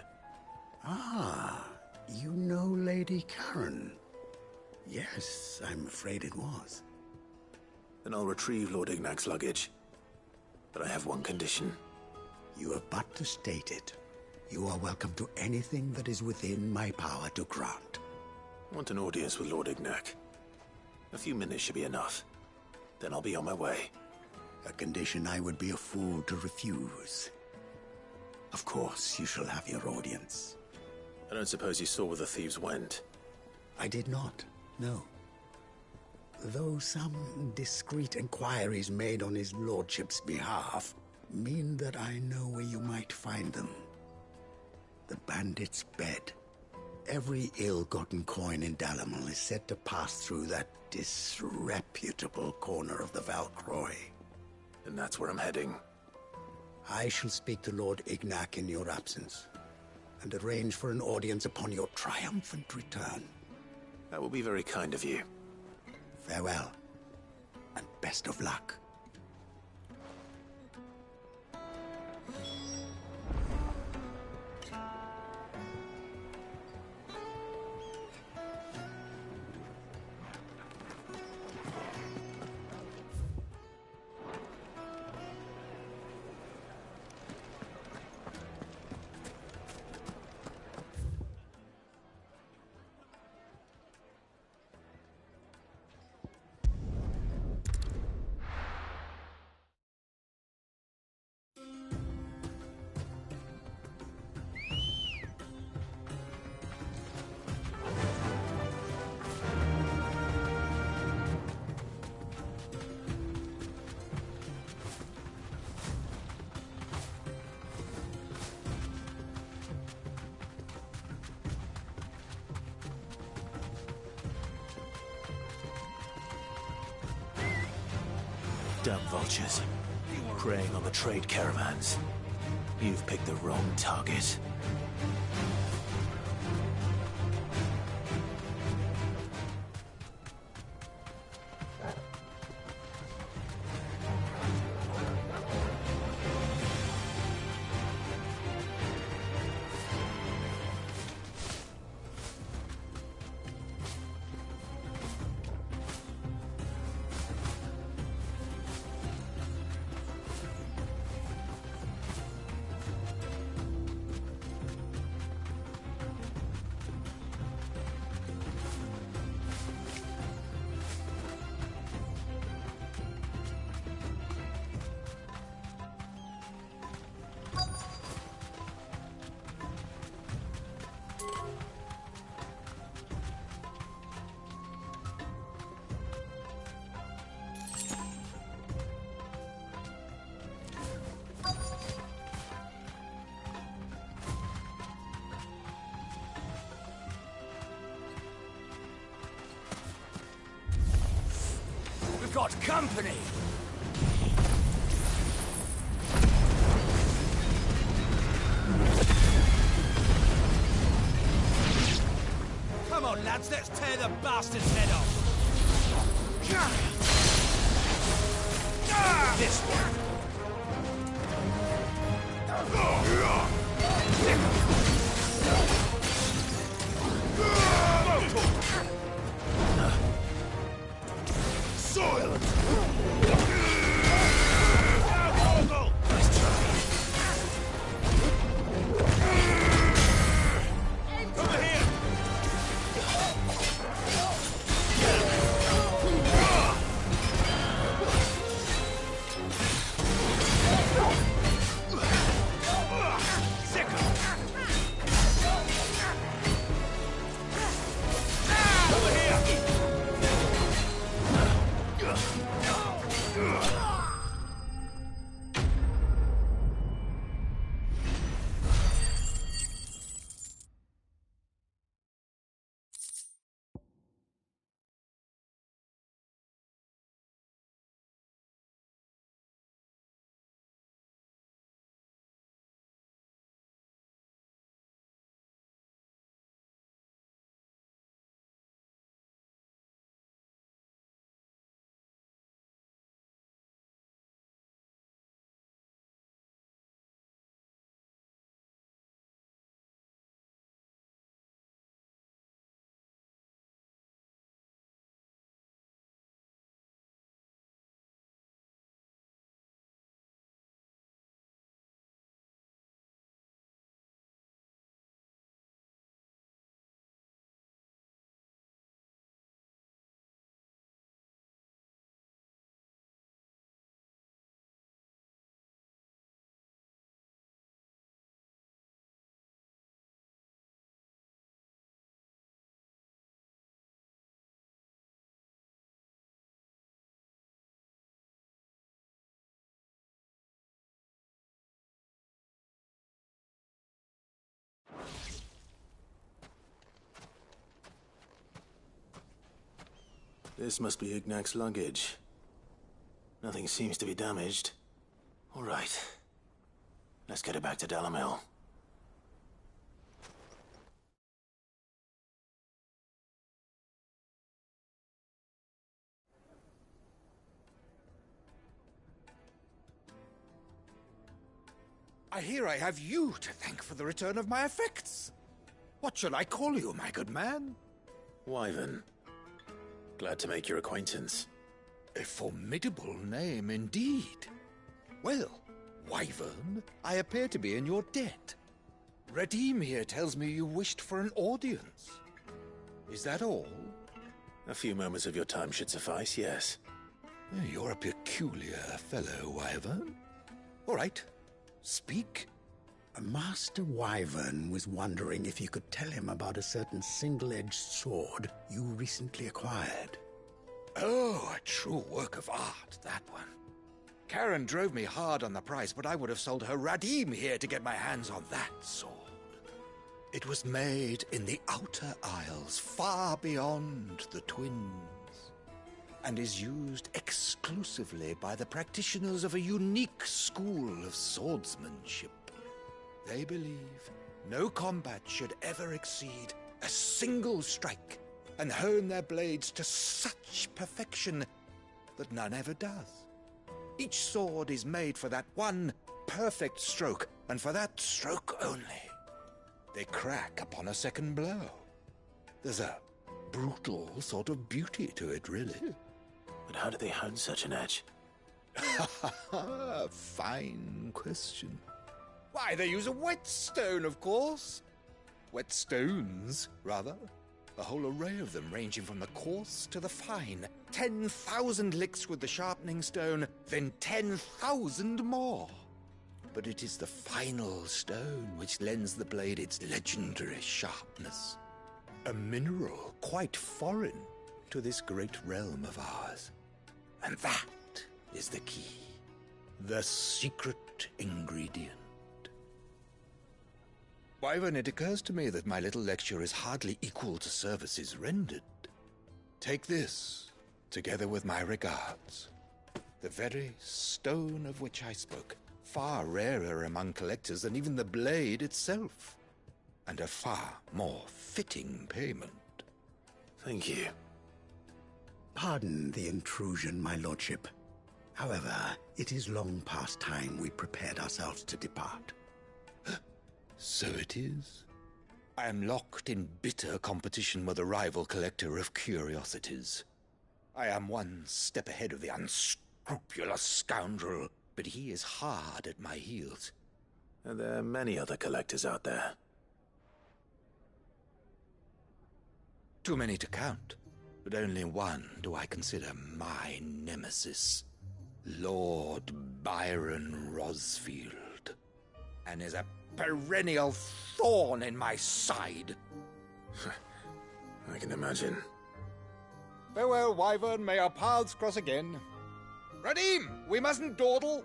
Ah, you know Lady Karen. Yes, I'm afraid it was. Then I'll retrieve Lord Ignac's luggage. But I have one condition. You have but to state it. You are welcome to anything that is within my power to grant. I want an audience with Lord Ignac. A few minutes should be enough. Then I'll be on my way. A condition I would be a fool to refuse. Of course, you shall have your audience. I don't suppose you saw where the thieves went? I did not, no. Though some discreet inquiries made on his lordship's behalf mean that I know where you might find them. The bandit's bed. Every ill-gotten coin in Dalimil is said to pass through that disreputable corner of the Val Croix. And that's where I'm heading. I shall speak to Lord Ignac in your absence, and arrange for an audience upon your triumphant return. That will be very kind of you. Farewell, and best of luck. Damn vultures. Preying on the trade caravans. You've picked the wrong target. We've got company! Come on, lads, let's tear the bastard's head off! This one! Soil! Over here! This must be Ignac's luggage. Nothing seems to be damaged. All right. Let's get it back to Dalamil. I hear I have you to thank for the return of my effects. What shall I call you, my good man? Wyvern. Glad to make your acquaintance. A formidable name indeed. Well, Wyvern, I appear to be in your debt. Redeem here tells me you wished for an audience. Is that all? A few moments of your time should suffice, yes. You're a peculiar fellow, Wyvern. All right, speak. Master Wyvern was wondering if you could tell him about a certain single-edged sword you recently acquired. Oh, a true work of art, that one. Karen drove me hard on the price, but I would have sold her Radim here to get my hands on that sword. It was made in the Outer Isles, far beyond the Twins, and is used exclusively by the practitioners of a unique school of swordsmanship. They believe no combat should ever exceed a single strike, and hone their blades to such perfection that none ever does. Each sword is made for that one perfect stroke, and for that stroke only. They crack upon a second blow. There's a brutal sort of beauty to it, really. But how do they hone such an edge? Fine question. Why, they use a whetstone, of course. Whetstones, rather. A whole array of them, ranging from the coarse to the fine. 10,000 licks with the sharpening stone, then 10,000 more. But it is the final stone which lends the blade its legendary sharpness. A mineral quite foreign to this great realm of ours. And that is the key. The secret ingredient. Wyvern, it occurs to me that my little lecture is hardly equal to services rendered. Take this, together with my regards. The very stone of which I spoke, far rarer among collectors than even the blade itself, and a far more fitting payment. Thank you. Pardon the intrusion, my lordship. However, it is long past time we prepared ourselves to depart. So it is. I am locked in bitter competition with a rival collector of curiosities. I am one step ahead of the unscrupulous scoundrel, but he is hard at my heels. And there are many other collectors out there. Too many to count, but only one do I consider my nemesis. Lord Byron Rosfield, and is a perennial thorn in my side. I can imagine. Farewell, Wyvern. May our paths cross again. Radim, we mustn't dawdle.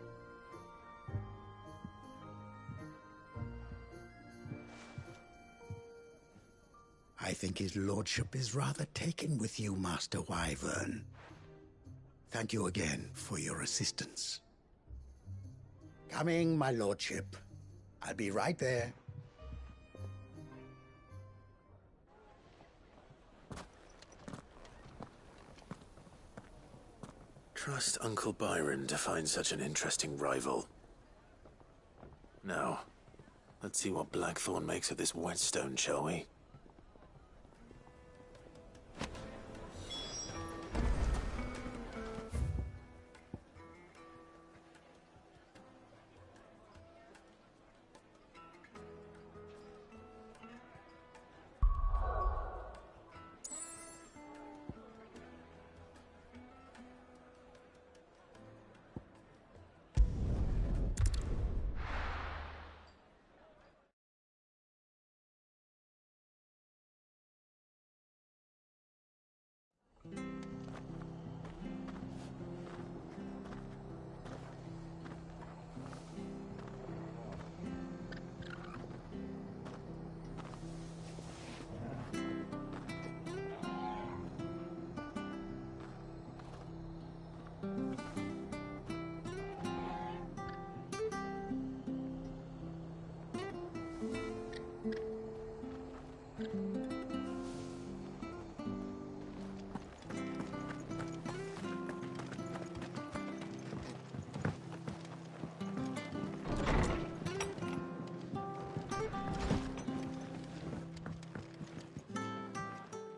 I think his lordship is rather taken with you, Master Wyvern. Thank you again for your assistance. Coming, my lordship. I'll be right there. Trust Uncle Byron to find such an interesting rival. Now, let's see what Blackthorn makes of this whetstone, shall we?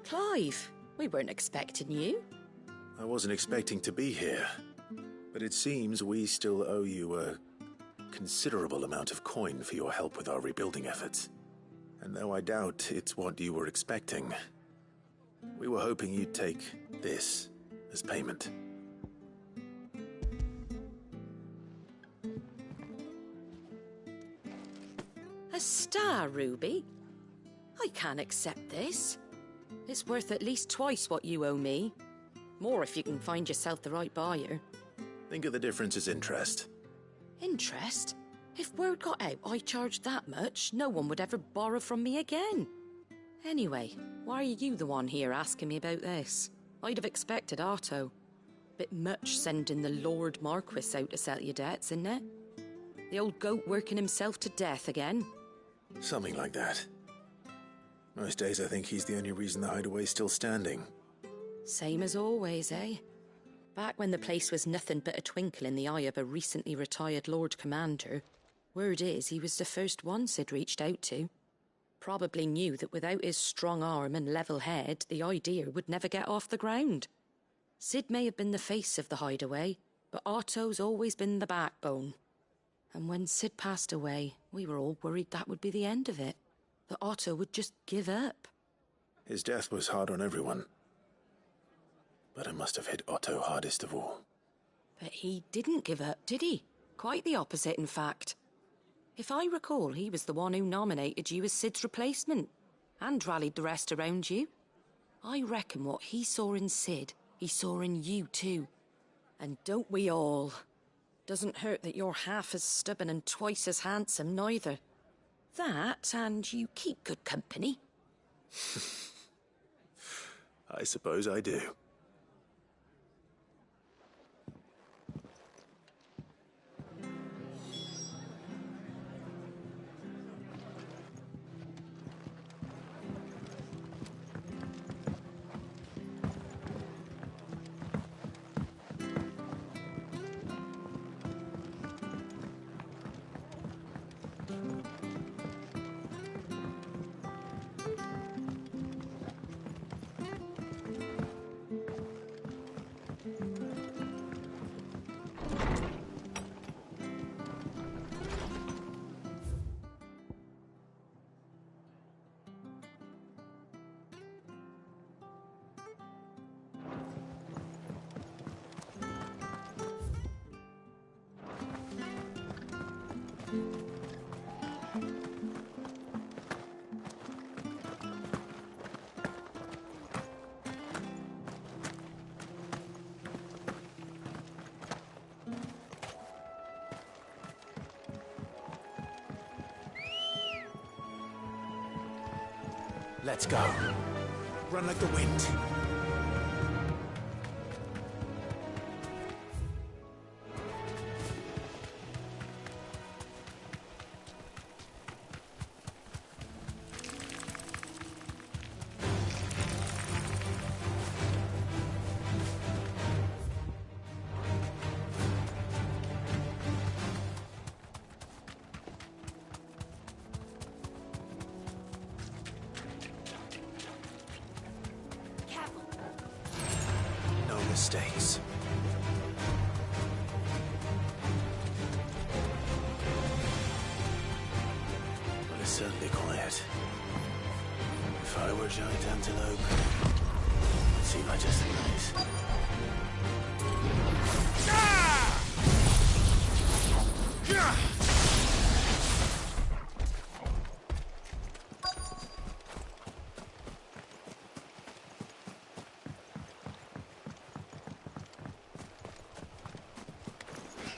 Clive, we weren't expecting you. I wasn't expecting to be here, but it seems we still owe you a considerable amount of coin for your help with our rebuilding efforts. And though I doubt it's what you were expecting, we were hoping you'd take this as payment. A star ruby? I can't accept this. It's worth at least twice what you owe me. More if you can find yourself the right buyer. Think of the difference as interest. Interest? If word got out I charged that much, no one would ever borrow from me again. Anyway, why are you the one here asking me about this? I'd have expected Otto. Bit much sending the Lord Marquis out to settle your debts, isn't it? The old goat working himself to death again? Something like that. Most days I think he's the only reason the hideaway's still standing. Same as always, eh? Back when the place was nothing but a twinkle in the eye of a recently retired Lord Commander, word is he was the first one Sid reached out to. Probably knew that without his strong arm and level head, the idea would never get off the ground. Sid may have been the face of the hideaway, but Otto's always been the backbone. And when Sid passed away, we were all worried that would be the end of it. That Otto would just give up. His death was hard on everyone. But it must have hit Otto hardest of all. But he didn't give up, did he? Quite the opposite, in fact. If I recall, he was the one who nominated you as Sid's replacement, and rallied the rest around you. I reckon what he saw in Sid, he saw in you too. And don't we all? Doesn't hurt that you're half as stubborn and twice as handsome, neither. That, and you keep good company. I suppose I do. Let's go. Run like the wind. Mistakes. Well, it's certainly quiet. If I were a giant antelope, I'd see my just nice.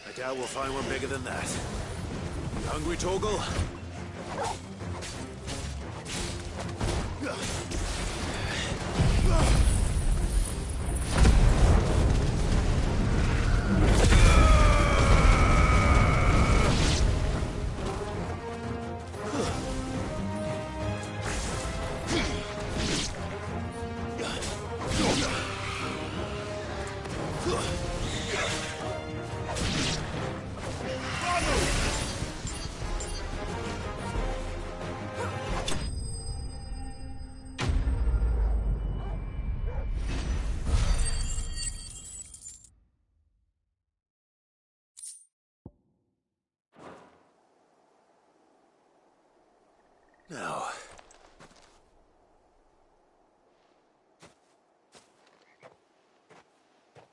I doubt we'll find one bigger than that. You hungry, Torgal? Now,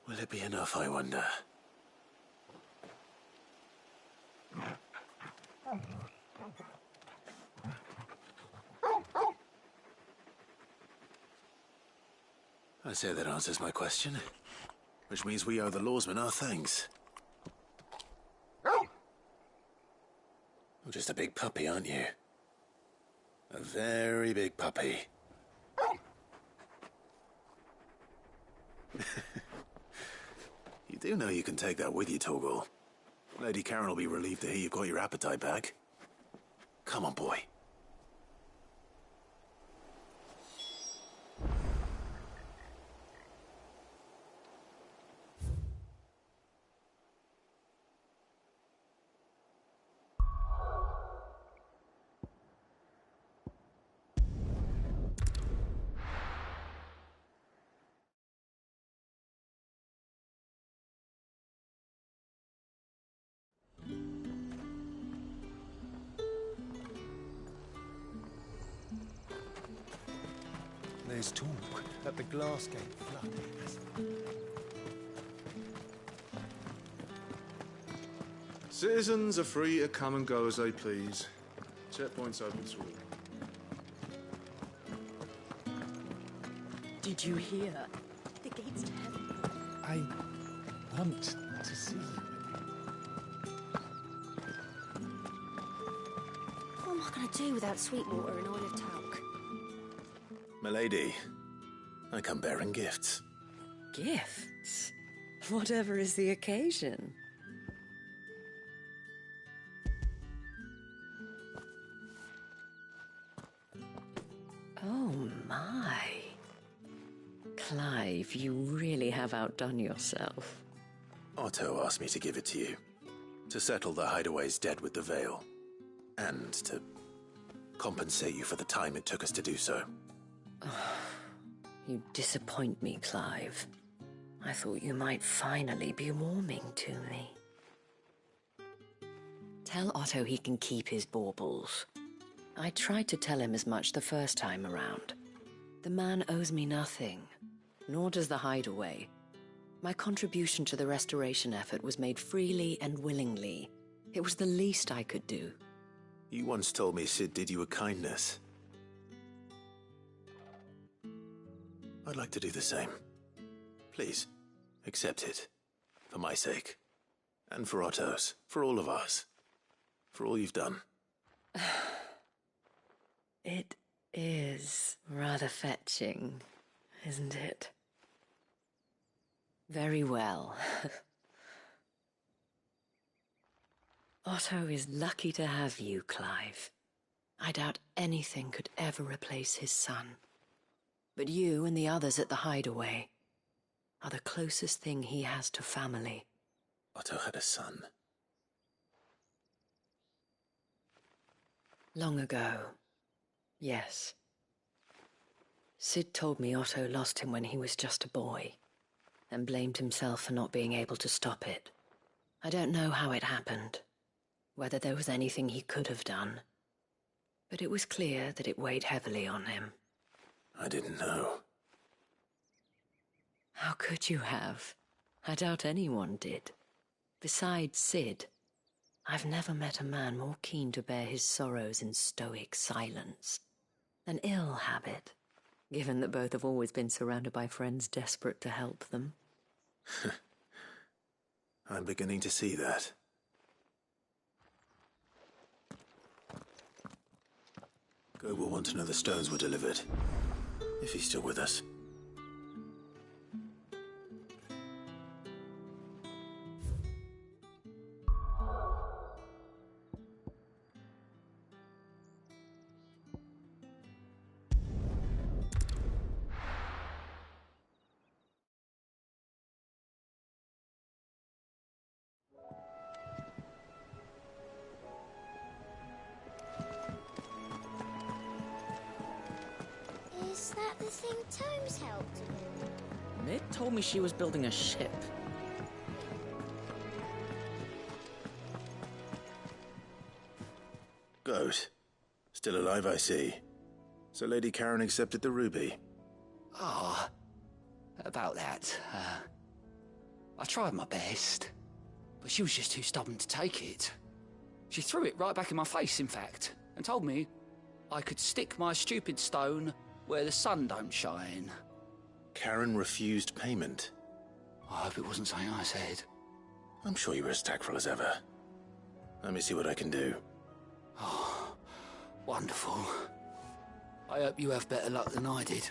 will it be enough, I wonder? I say that answers my question, which means we owe the lawsmen our thanks. You're just a big puppy, aren't you? A very big puppy. You do know you can take that with you, Torgal. Lady Karen will be relieved to hear you've got your appetite back. Come on, boy. There's talk that the glass gate flood has... Citizens are free to come and go as they please. Checkpoint's open to all. Did you hear? The gates to heaven. I want to see you. What am I going to do without Sweetwater and Olive Talc? Milady, I come bearing gifts. Gifts? Whatever is the occasion. Oh my. Clive, you really have outdone yourself. Otto asked me to give it to you. To settle the Hideaway's debt with the Veil. And to compensate you for the time it took us to do so. You disappoint me, Clive. I thought you might finally be warming to me. Tell Otto he can keep his baubles. I tried to tell him as much the first time around. The man owes me nothing, nor does the Hideaway. My contribution to the restoration effort was made freely and willingly. It was the least I could do. You once told me Sid did you a kindness. I'd like to do the same. Please, accept it. For my sake. And for Otto's. For all of us. For all you've done. It is rather fetching, isn't it? Very well. Otto is lucky to have you, Clive. I doubt anything could ever replace his son. But you and the others at the Hideaway are the closest thing he has to family. Otto had a son. Long ago, yes. Sid told me Otto lost him when he was just a boy, and blamed himself for not being able to stop it. I don't know how it happened, whether there was anything he could have done, but it was clear that it weighed heavily on him. I didn't know. How could you have? I doubt anyone did. Besides Sid, I've never met a man more keen to bear his sorrows in stoic silence. An ill habit, given that both have always been surrounded by friends desperate to help them. I'm beginning to see that. Gob will want to know the stones were delivered, if he's still with us. Is that the thing Tomes helped? Mid told me she was building a ship. Goat. Still alive, I see. So Lady Karen accepted the ruby. Ah, about that. I tried my best, but she was just too stubborn to take it. She threw it right back in my face, in fact, and told me I could stick my stupid stone where the sun don't shine. Karen refused payment. I hope it wasn't something I said. I'm sure you were as tactful as ever. Let me see what I can do. Oh, wonderful. I hope you have better luck than I did.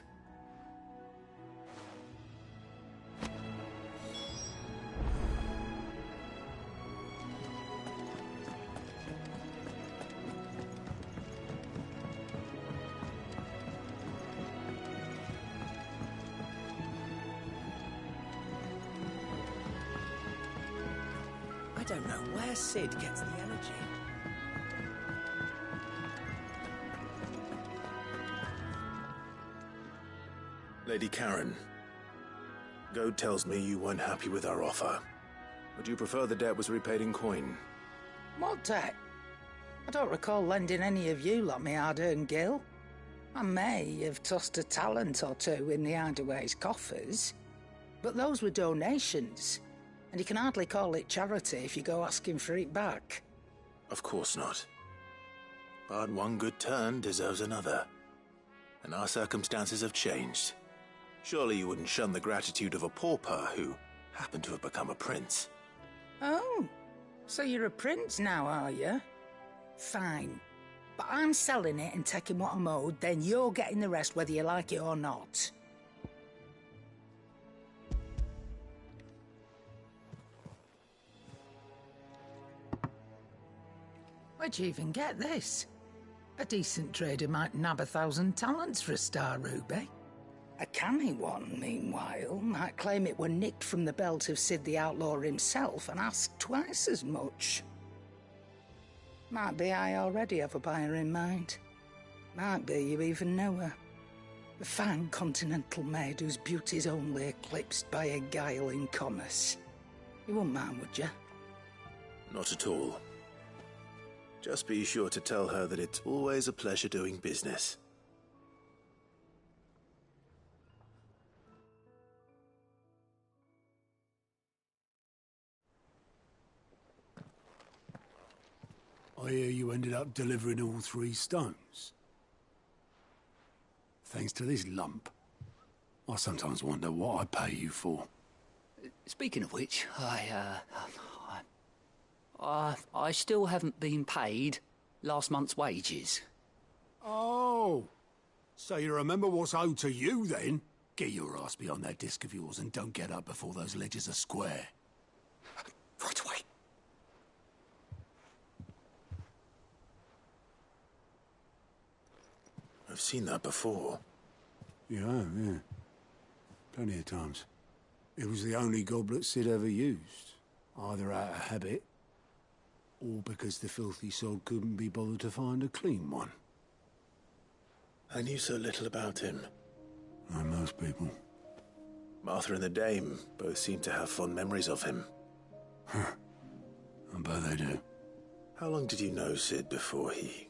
I don't know where Sid gets the energy. Lady Karen, Goad tells me you weren't happy with our offer. Would you prefer the debt was repaid in coin? What debt? I don't recall lending any of you lot me hard-earned gil. I may have tossed a talent or two in the Hideaway's coffers, but those were donations, and you can hardly call it charity if you go asking for it back. Of course not. But one good turn deserves another. And our circumstances have changed. Surely you wouldn't shun the gratitude of a pauper who happened to have become a prince. Oh, so you're a prince now, are you? Fine. But I'm selling it and taking what I'm owed, then you're getting the rest whether you like it or not. Where'd you even get this? A decent trader might nab 1,000 talents for a star ruby. A canny one, meanwhile, might claim it were nicked from the belt of Sid the Outlaw himself and ask twice as much. Might be I already have a buyer in mind. Might be you even know her. A fine continental maid whose beauty's only eclipsed by a guile in commerce. You wouldn't mind, would you? Not at all. Just be sure to tell her that it's always a pleasure doing business. I hear you ended up delivering all 3 stones. Thanks to this lump. I sometimes wonder what I pay you for. Speaking of which, I still haven't been paid last month's wages. Oh, So you remember what's owed to you, then? Get your ass beyond that disc of yours and don't get up before those ledgers are square. Right away. I've seen that before. You have, yeah. Plenty of times. It was the only goblet Sid ever used. Either out of habit, or because the filthy sod couldn't be bothered to find a clean one. I knew so little about him. Like most people. Martha and the Dame both seem to have fond memories of him. Huh. I bet they do. How long did you know Sid before he...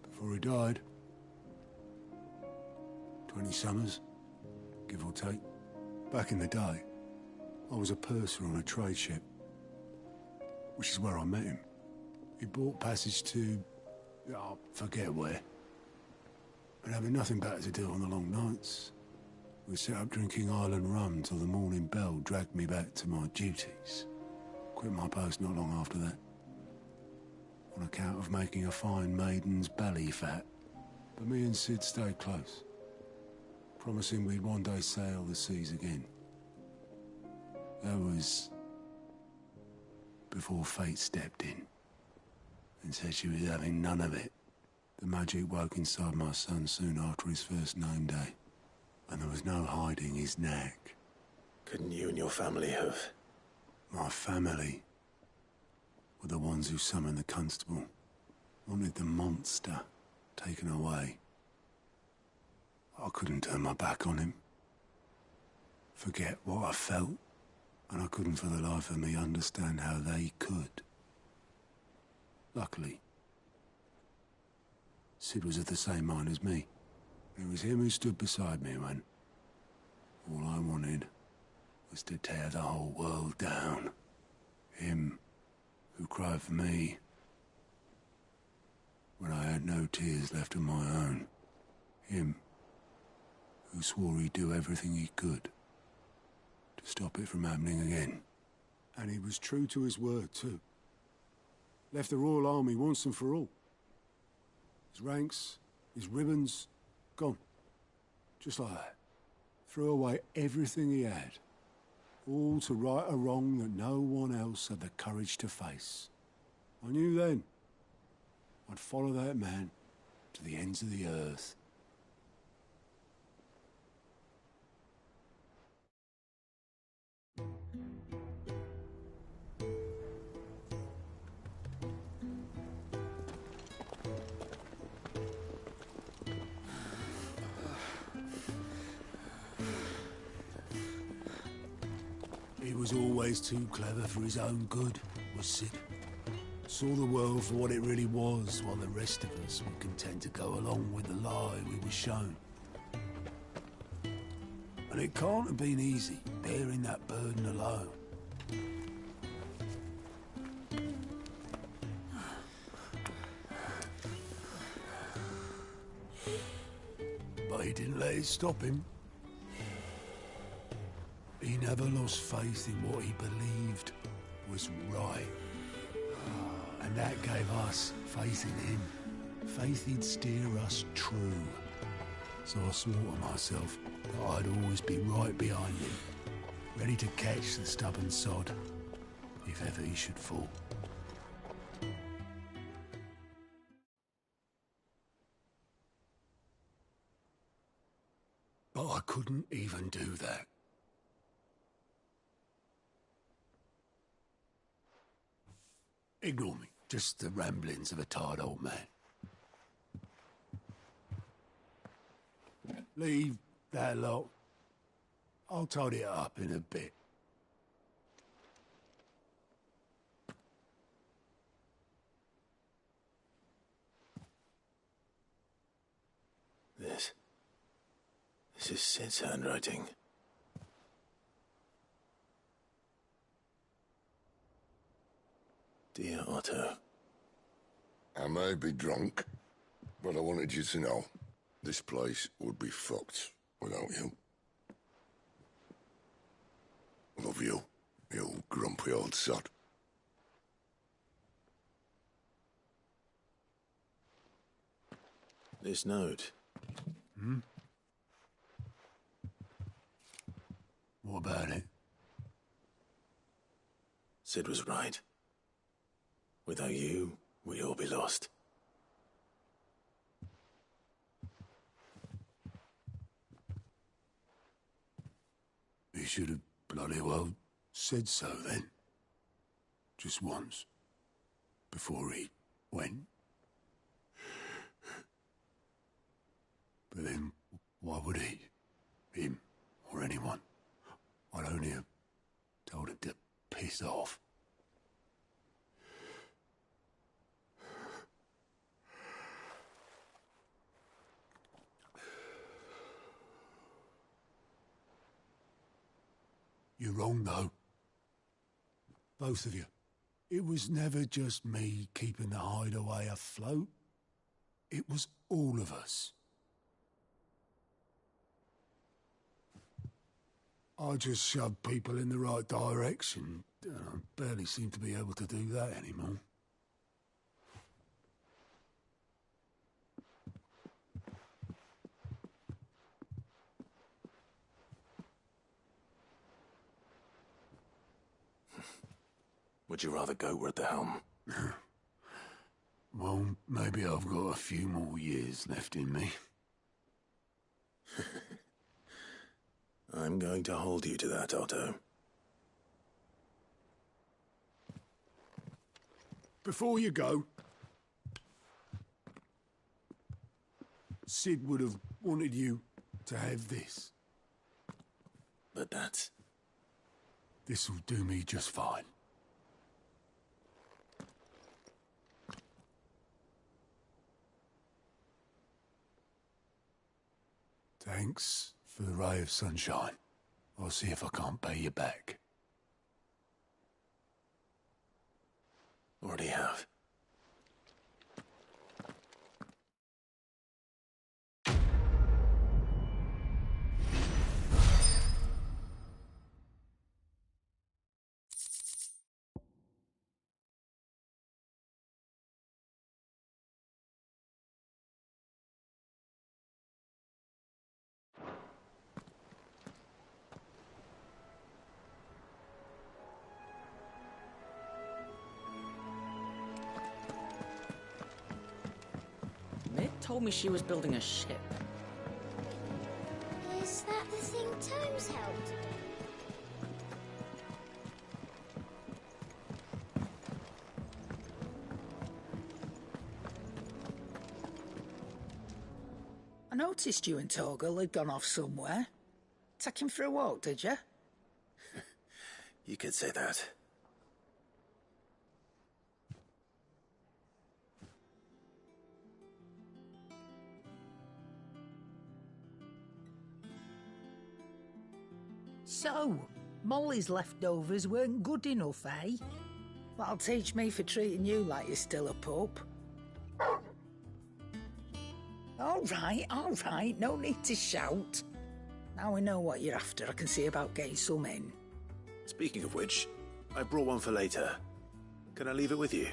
Before he died. 20 summers, give or take. Back in the day, I was a purser on a trade ship, which is where I met him. He bought passage to... I forget where. And having nothing better to do on the long nights, we set up drinking island rum till the morning bell dragged me back to my duties. Quit my post not long after that, on account of making a fine maiden's belly fat. But me and Sid stayed close, promising we'd one day sail the seas again. That was before fate stepped in and said she was having none of it. The magic woke inside my son soon after his first name day, and there was no hiding his knack. Couldn't you and your family have... My family were the ones who summoned the constable, wanted the monster taken away. I couldn't turn my back on him, forget what I felt, and I couldn't for the life of me understand how they could. Luckily, Sid was of the same mind as me. It was him who stood beside me when all I wanted was to tear the whole world down. Him who cried for me when I had no tears left of my own. Him who swore he'd do everything he could to stop it from happening again. And he was true to his word, too. Left the Royal Army once and for all. His ranks, his ribbons, gone. Just like that. Threw away everything he had. All to right a wrong that no one else had the courage to face. I knew then I'd follow that man to the ends of the earth. He was always too clever for his own good, was Sid. Saw the world for what it really was, while the rest of us were content to go along with the lie we were shown. And it can't have been easy, bearing that burden alone. But he didn't let it stop him. He never lost faith in what he believed was right. And that gave us faith in him. Faith he'd steer us true. So I swore to myself that I'd always be right behind him, ready to catch the stubborn sod, if ever he should fall. But I couldn't even do that. Ignore me. Just the ramblings of a tired old man. Leave that lot. I'll tidy it up in a bit. This is Sid's handwriting. Dear Otto. I may be drunk, but I wanted you to know this place would be fucked without you. Love you, you grumpy old sod. This note. Hmm? What about it? Sid was right. Without you, we'd all be lost. He should have bloody well said so then. Just once. Before he went. But then, why would he? Him, or anyone? I'd only have told him to piss off. You're wrong, though. Both of you. It was never just me keeping the hideaway afloat. It was all of us. I just shoved people in the right direction. I barely seem to be able to do that anymore. Would you rather go at the helm? Well, maybe I've got a few more years left in me. I'm going to hold you to that, Otto. Before you go, Sid would have wanted you to have this. But that's... This'll do me just fine. Thanks for the ray of sunshine. I'll see if I can't pay you back. Already have. Mick told me she was building a ship. Is that the thing Tomes helped? I noticed you and Torgal had gone off somewhere. Take him for a walk, did you? You could say that. So, Molly's leftovers weren't good enough, eh? That'll teach me for treating you like you're still a pup. All right, no need to shout. Now we know what you're after, I can see about getting some in. Speaking of which, I brought one for later. Can I leave it with you?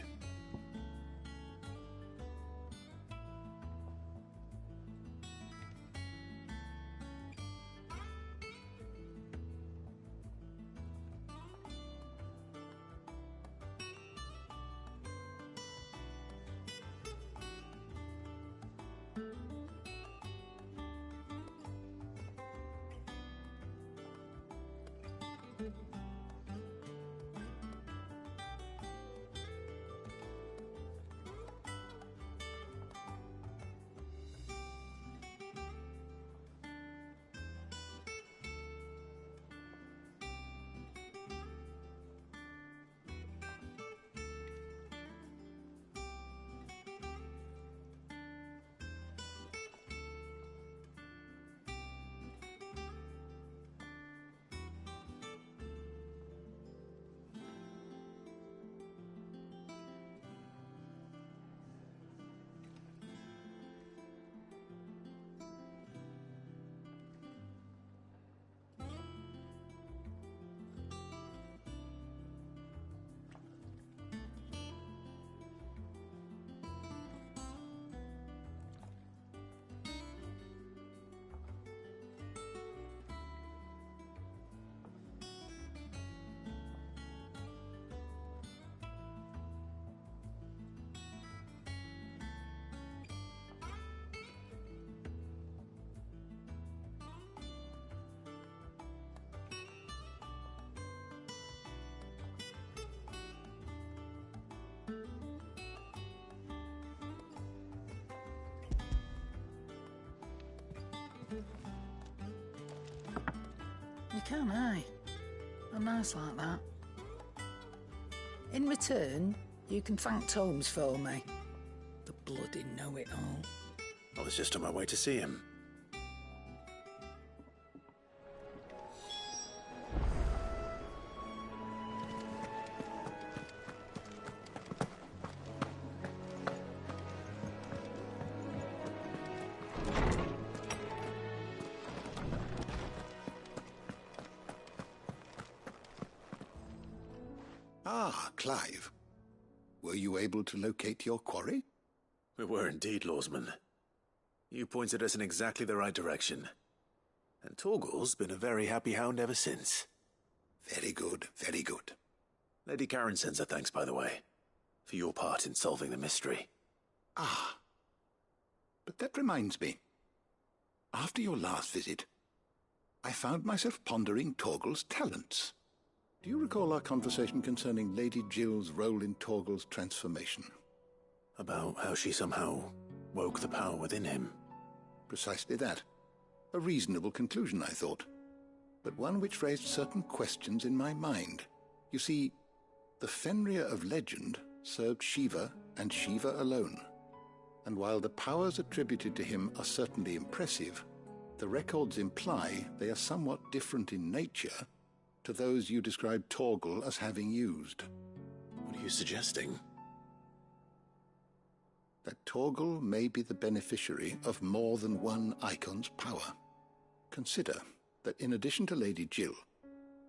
can, eh? Oh, nice like that. In return, you can thank Tomes for me. The bloody know-it-all. I was just on my way to see him. Ah, Clive. Were you able to locate your quarry? We were indeed, Lawsman. You pointed us in exactly the right direction. And Torgal's been a very happy hound ever since. Very good, very good. Lady Karen sends her thanks, by the way, for your part in solving the mystery. Ah. But that reminds me. After your last visit, I found myself pondering Torgal's talents. Do you recall our conversation concerning Lady Jill's role in Torgal's transformation? About how she somehow woke the power within him. Precisely that. A reasonable conclusion, I thought, but one which raised certain questions in my mind. You see, the Fenrir of legend served Shiva and Shiva alone. And while the powers attributed to him are certainly impressive, the records imply they are somewhat different in nature to those you described Torgal as having used. What are you suggesting? That Torgal may be the beneficiary of more than one icon's power. Consider that in addition to Lady Jill,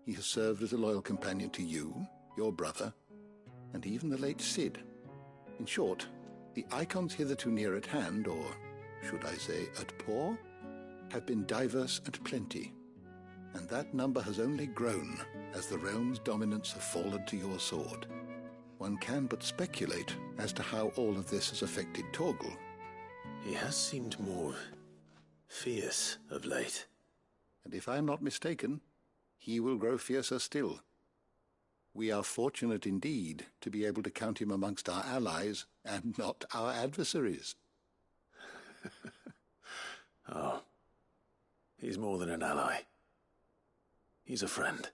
he has served as a loyal companion to you, your brother, and even the late Cid. In short, the icons hitherto near at hand, or should I say at paw, have been diverse and plenty, and that number has only grown as the realm's dominance have fallen to your sword. One can but speculate as to how all of this has affected Torgal. He has seemed more fierce of late. And if I am not mistaken, he will grow fiercer still. We are fortunate indeed to be able to count him amongst our allies and not our adversaries. Oh, he's more than an ally. He's a friend.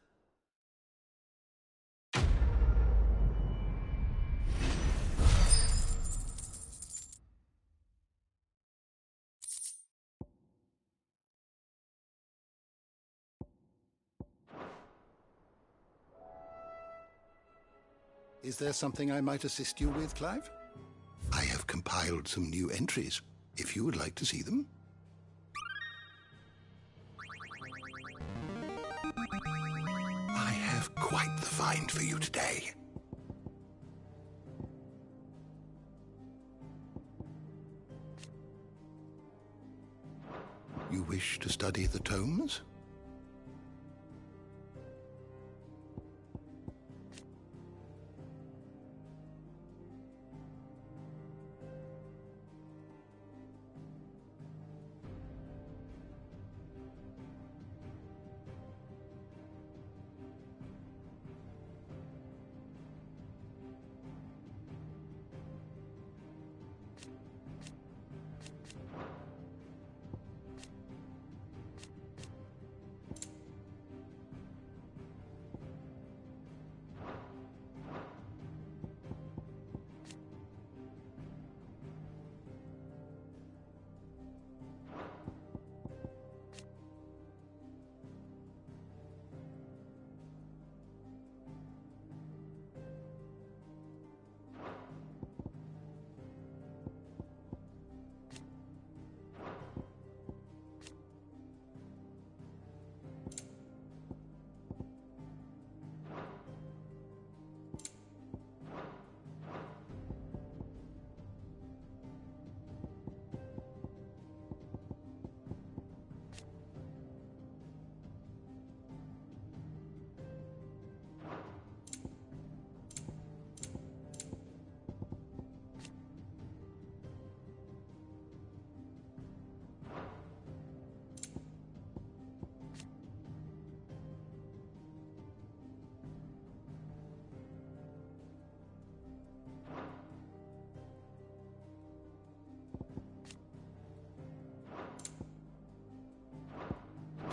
Is there something I might assist you with, Clive? I have compiled some new entries, if you would like to see them. I have quite the find for you today. You wish to study the tomes?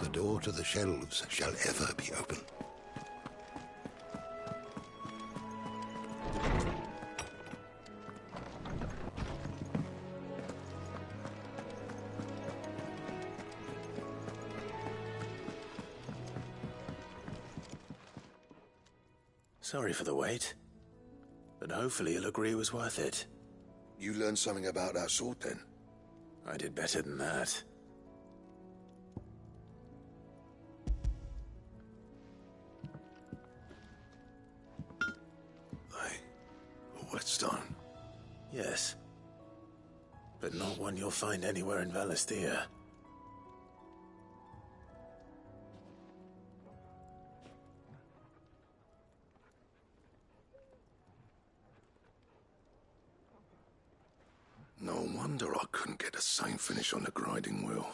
the door to the shelves shall ever be open. Sorry for the wait, but hopefully you'll agree it was worth it. You learned something about that sword, then? I did better than that. A whetstone? Yes. But not one you'll find anywhere in Valisthea. No wonder I couldn't get the same finish on the grinding wheel.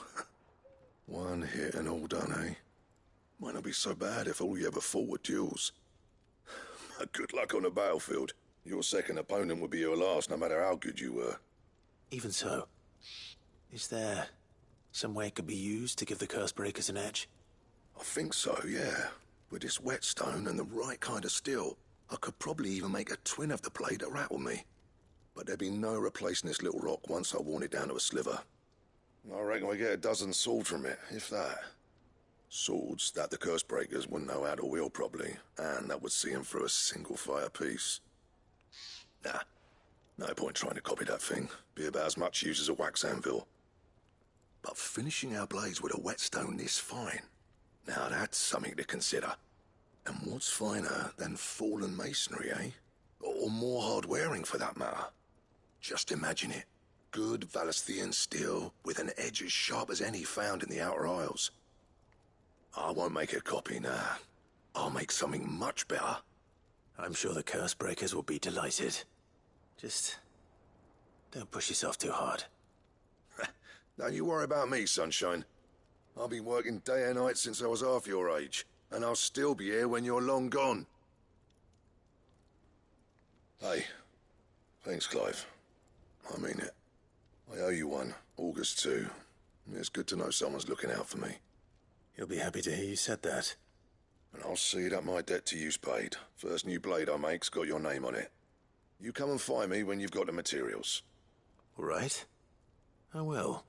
One hit and all done, eh? Might not be so bad if all you ever fought were duels. But good luck on the battlefield. Your second opponent would be your last, no matter how good you were. Even so, is there some way it could be used to give the Cursebreakers an edge? I think so, yeah. With this whetstone and the right kind of steel, I could probably even make a twin of the blade that rattled me. But there'd be no replacing this little rock once I worn it down to a sliver. I reckon we get a dozen swords from it, if that. Swords that the Cursebreakers wouldn't know how to wield properly, and that would see them through a single fire piece. Nah, no point trying to copy that thing. Be about as much use as a wax anvil. But finishing our blades with a whetstone this fine, now that's something to consider. And what's finer than fallen masonry, eh? Or more hard-wearing, for that matter. Just imagine it. Good Valisthean steel with an edge as sharp as any found in the Outer Isles. I won't make a copy, nah. I'll make something much better. I'm sure the Cursebreakers will be delighted. Just don't push yourself too hard. Don't you worry about me, sunshine. I've been working day and night since I was half your age, and I'll still be here when you're long gone. Hey, thanks, Clive. I mean it. I owe you one, August too. It's good to know someone's looking out for me. He'll be happy to hear you said that. And I'll see that my debt to you's paid. First new blade I make's got your name on it. You come and find me when you've got the materials. All right. I will.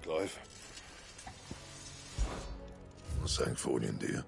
Clive? What's that for you, dear?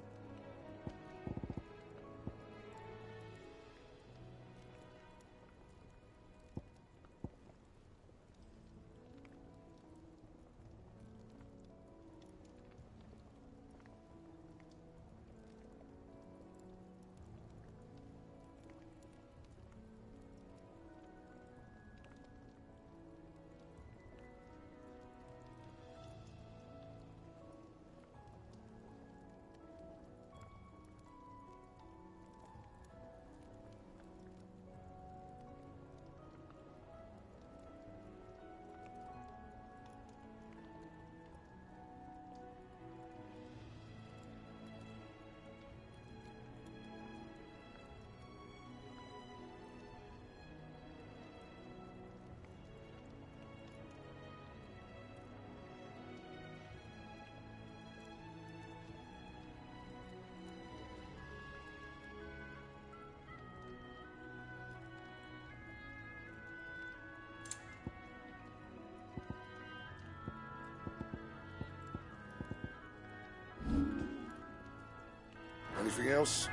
Anything else?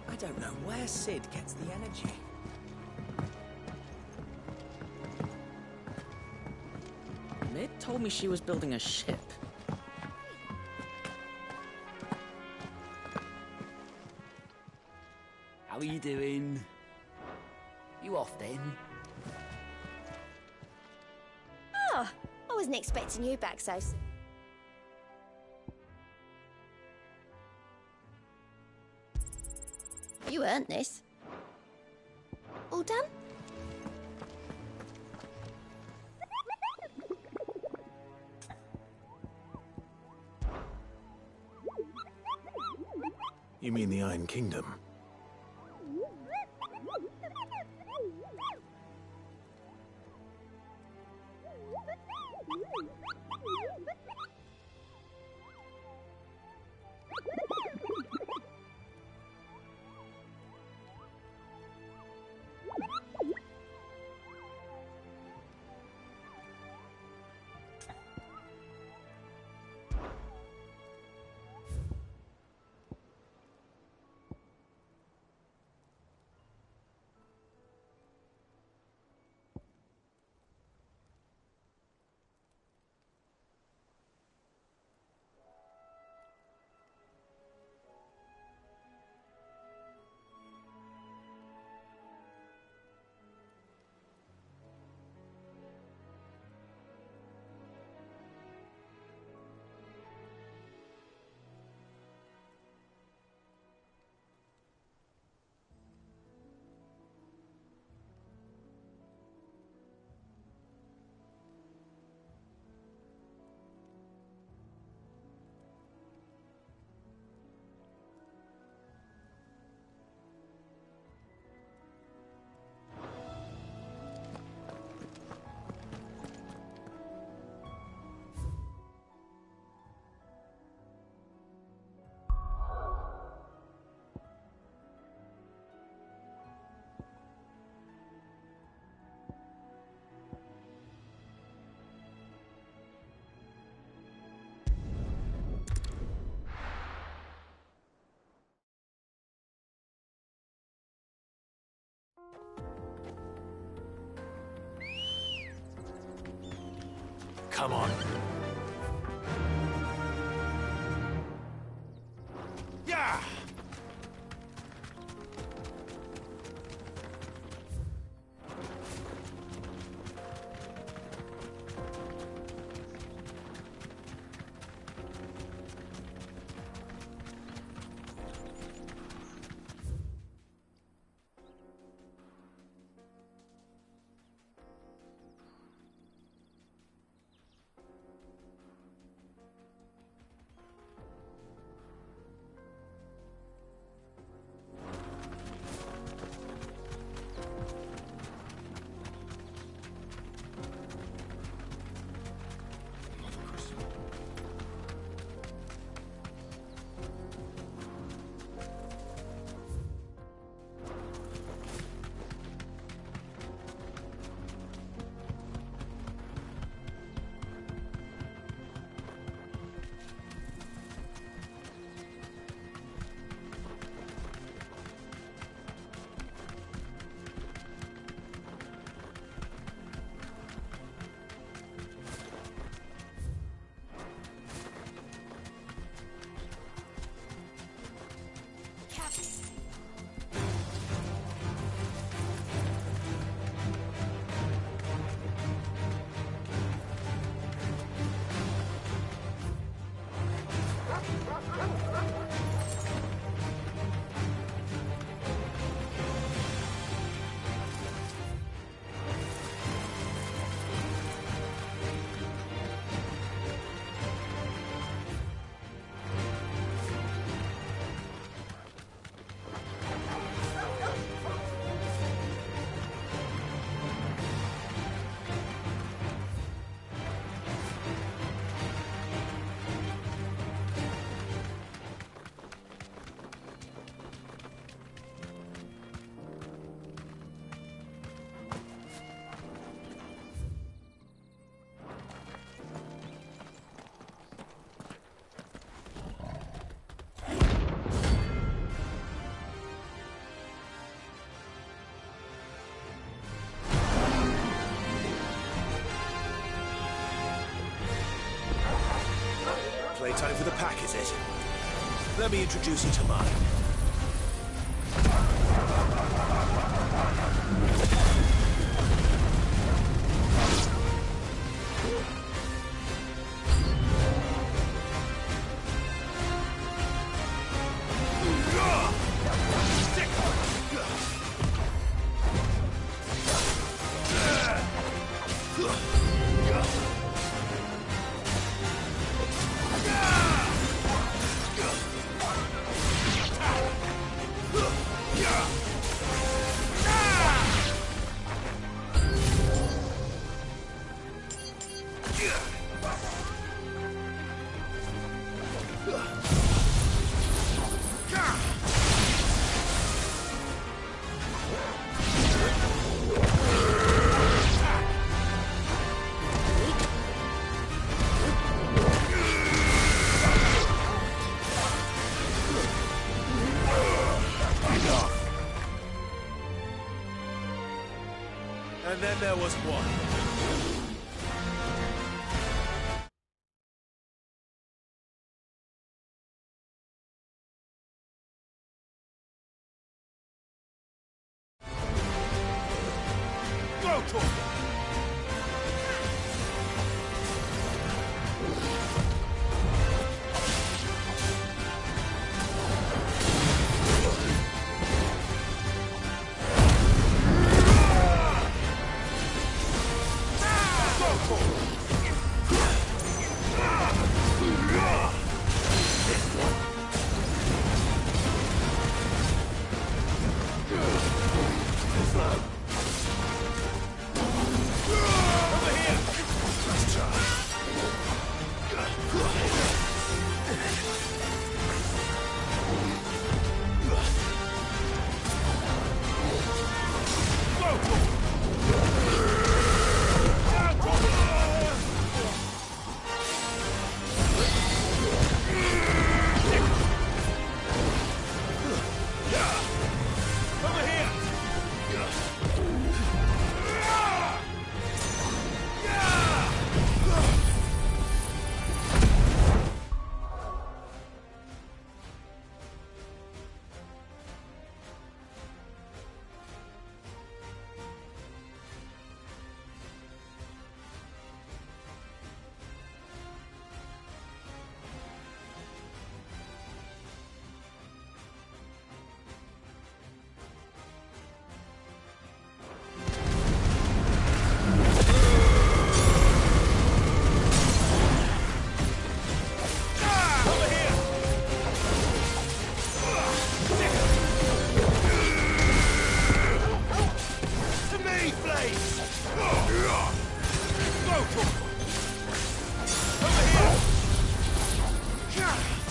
I don't know where Sid gets the energy. Mid told me she was building a ship. How are you doing? You off then? Oh, I wasn't expecting you back so soon. You earned this. All done? You mean the Iron Kingdom? Come on. Yeah! Playtime for the pack, is it? Let me introduce you to mine. And then there was one.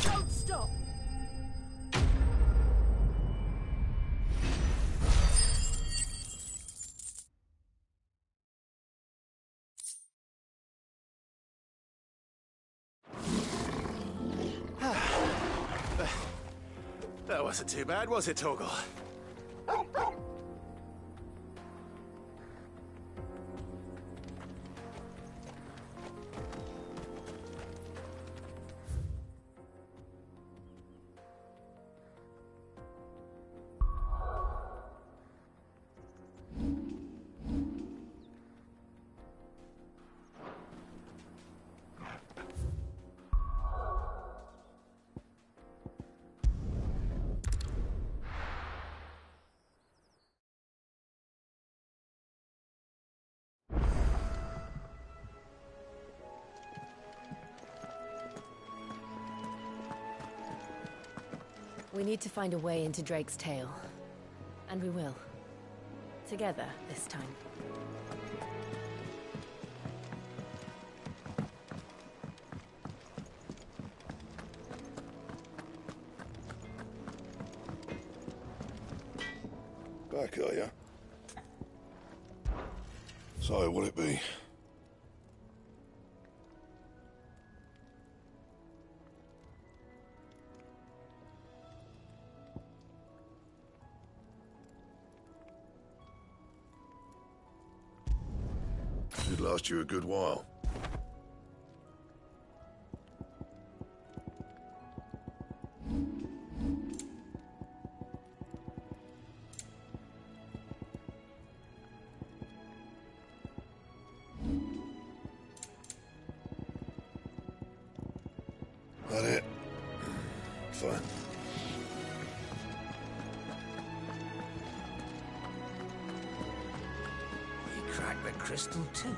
Don't stop! That wasn't too bad, was it, Torgal? We need to find a way into Drake's tail. And we will. Together, this time. Back, are ya? So, what'll it be? Should last you a good while. That it? Fine. You cracked the crystal too.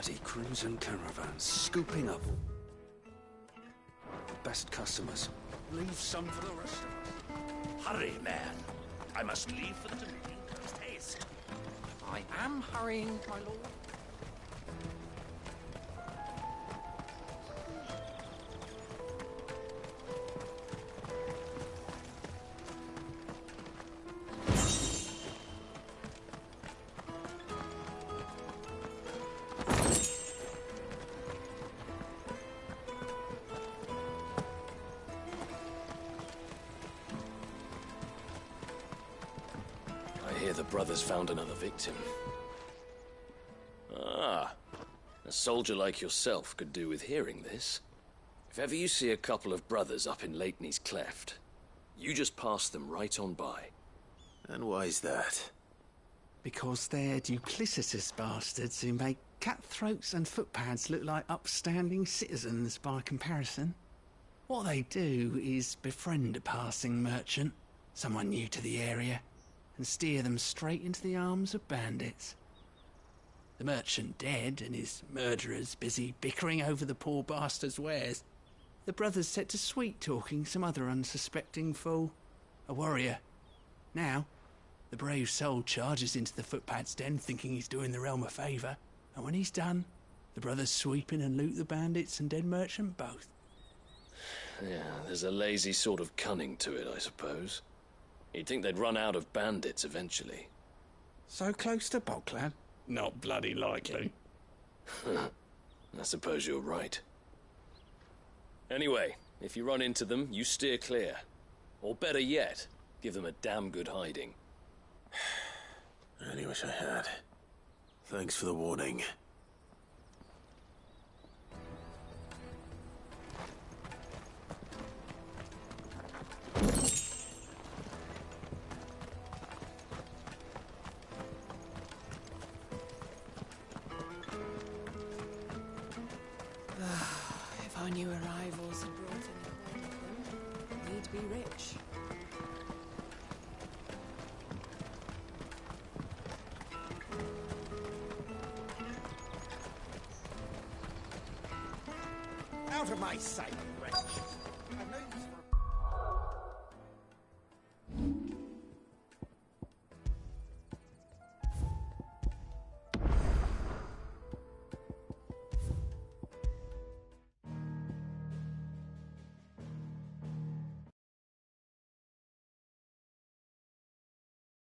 Bloody crimson caravans scooping up the best customers. Leave some for the rest of us. Hurry, man. I must leave for the meeting post haste. I am hurrying, my lord. The brothers found another victim. Ah, a soldier like yourself could do with hearing this. If ever you see a couple of brothers up in Lateney's Cleft, you just pass them right on by. And why is that? Because they're duplicitous bastards who make cutthroats and footpads look like upstanding citizens by comparison. What they do is befriend a passing merchant, someone new to the area, and steer them straight into the arms of bandits. The merchant dead and his murderers busy bickering over the poor bastard's wares. The brothers set to sweet-talking some other unsuspecting fool, a warrior. Now, the brave soul charges into the footpad's den thinking he's doing the realm a favour, and when he's done, the brothers sweep in and loot the bandits and dead merchant both. Yeah, there's a lazy sort of cunning to it, I suppose. You'd think they'd run out of bandits eventually. So close to Boglad? Not bloody likely. I suppose you're right. Anyway, if you run into them, you steer clear. Or better yet, give them a damn good hiding. I only wish I had. Thanks for the warning. If our new arrivals had brought any more of them, we'd be rich. Out of my sight, wretch!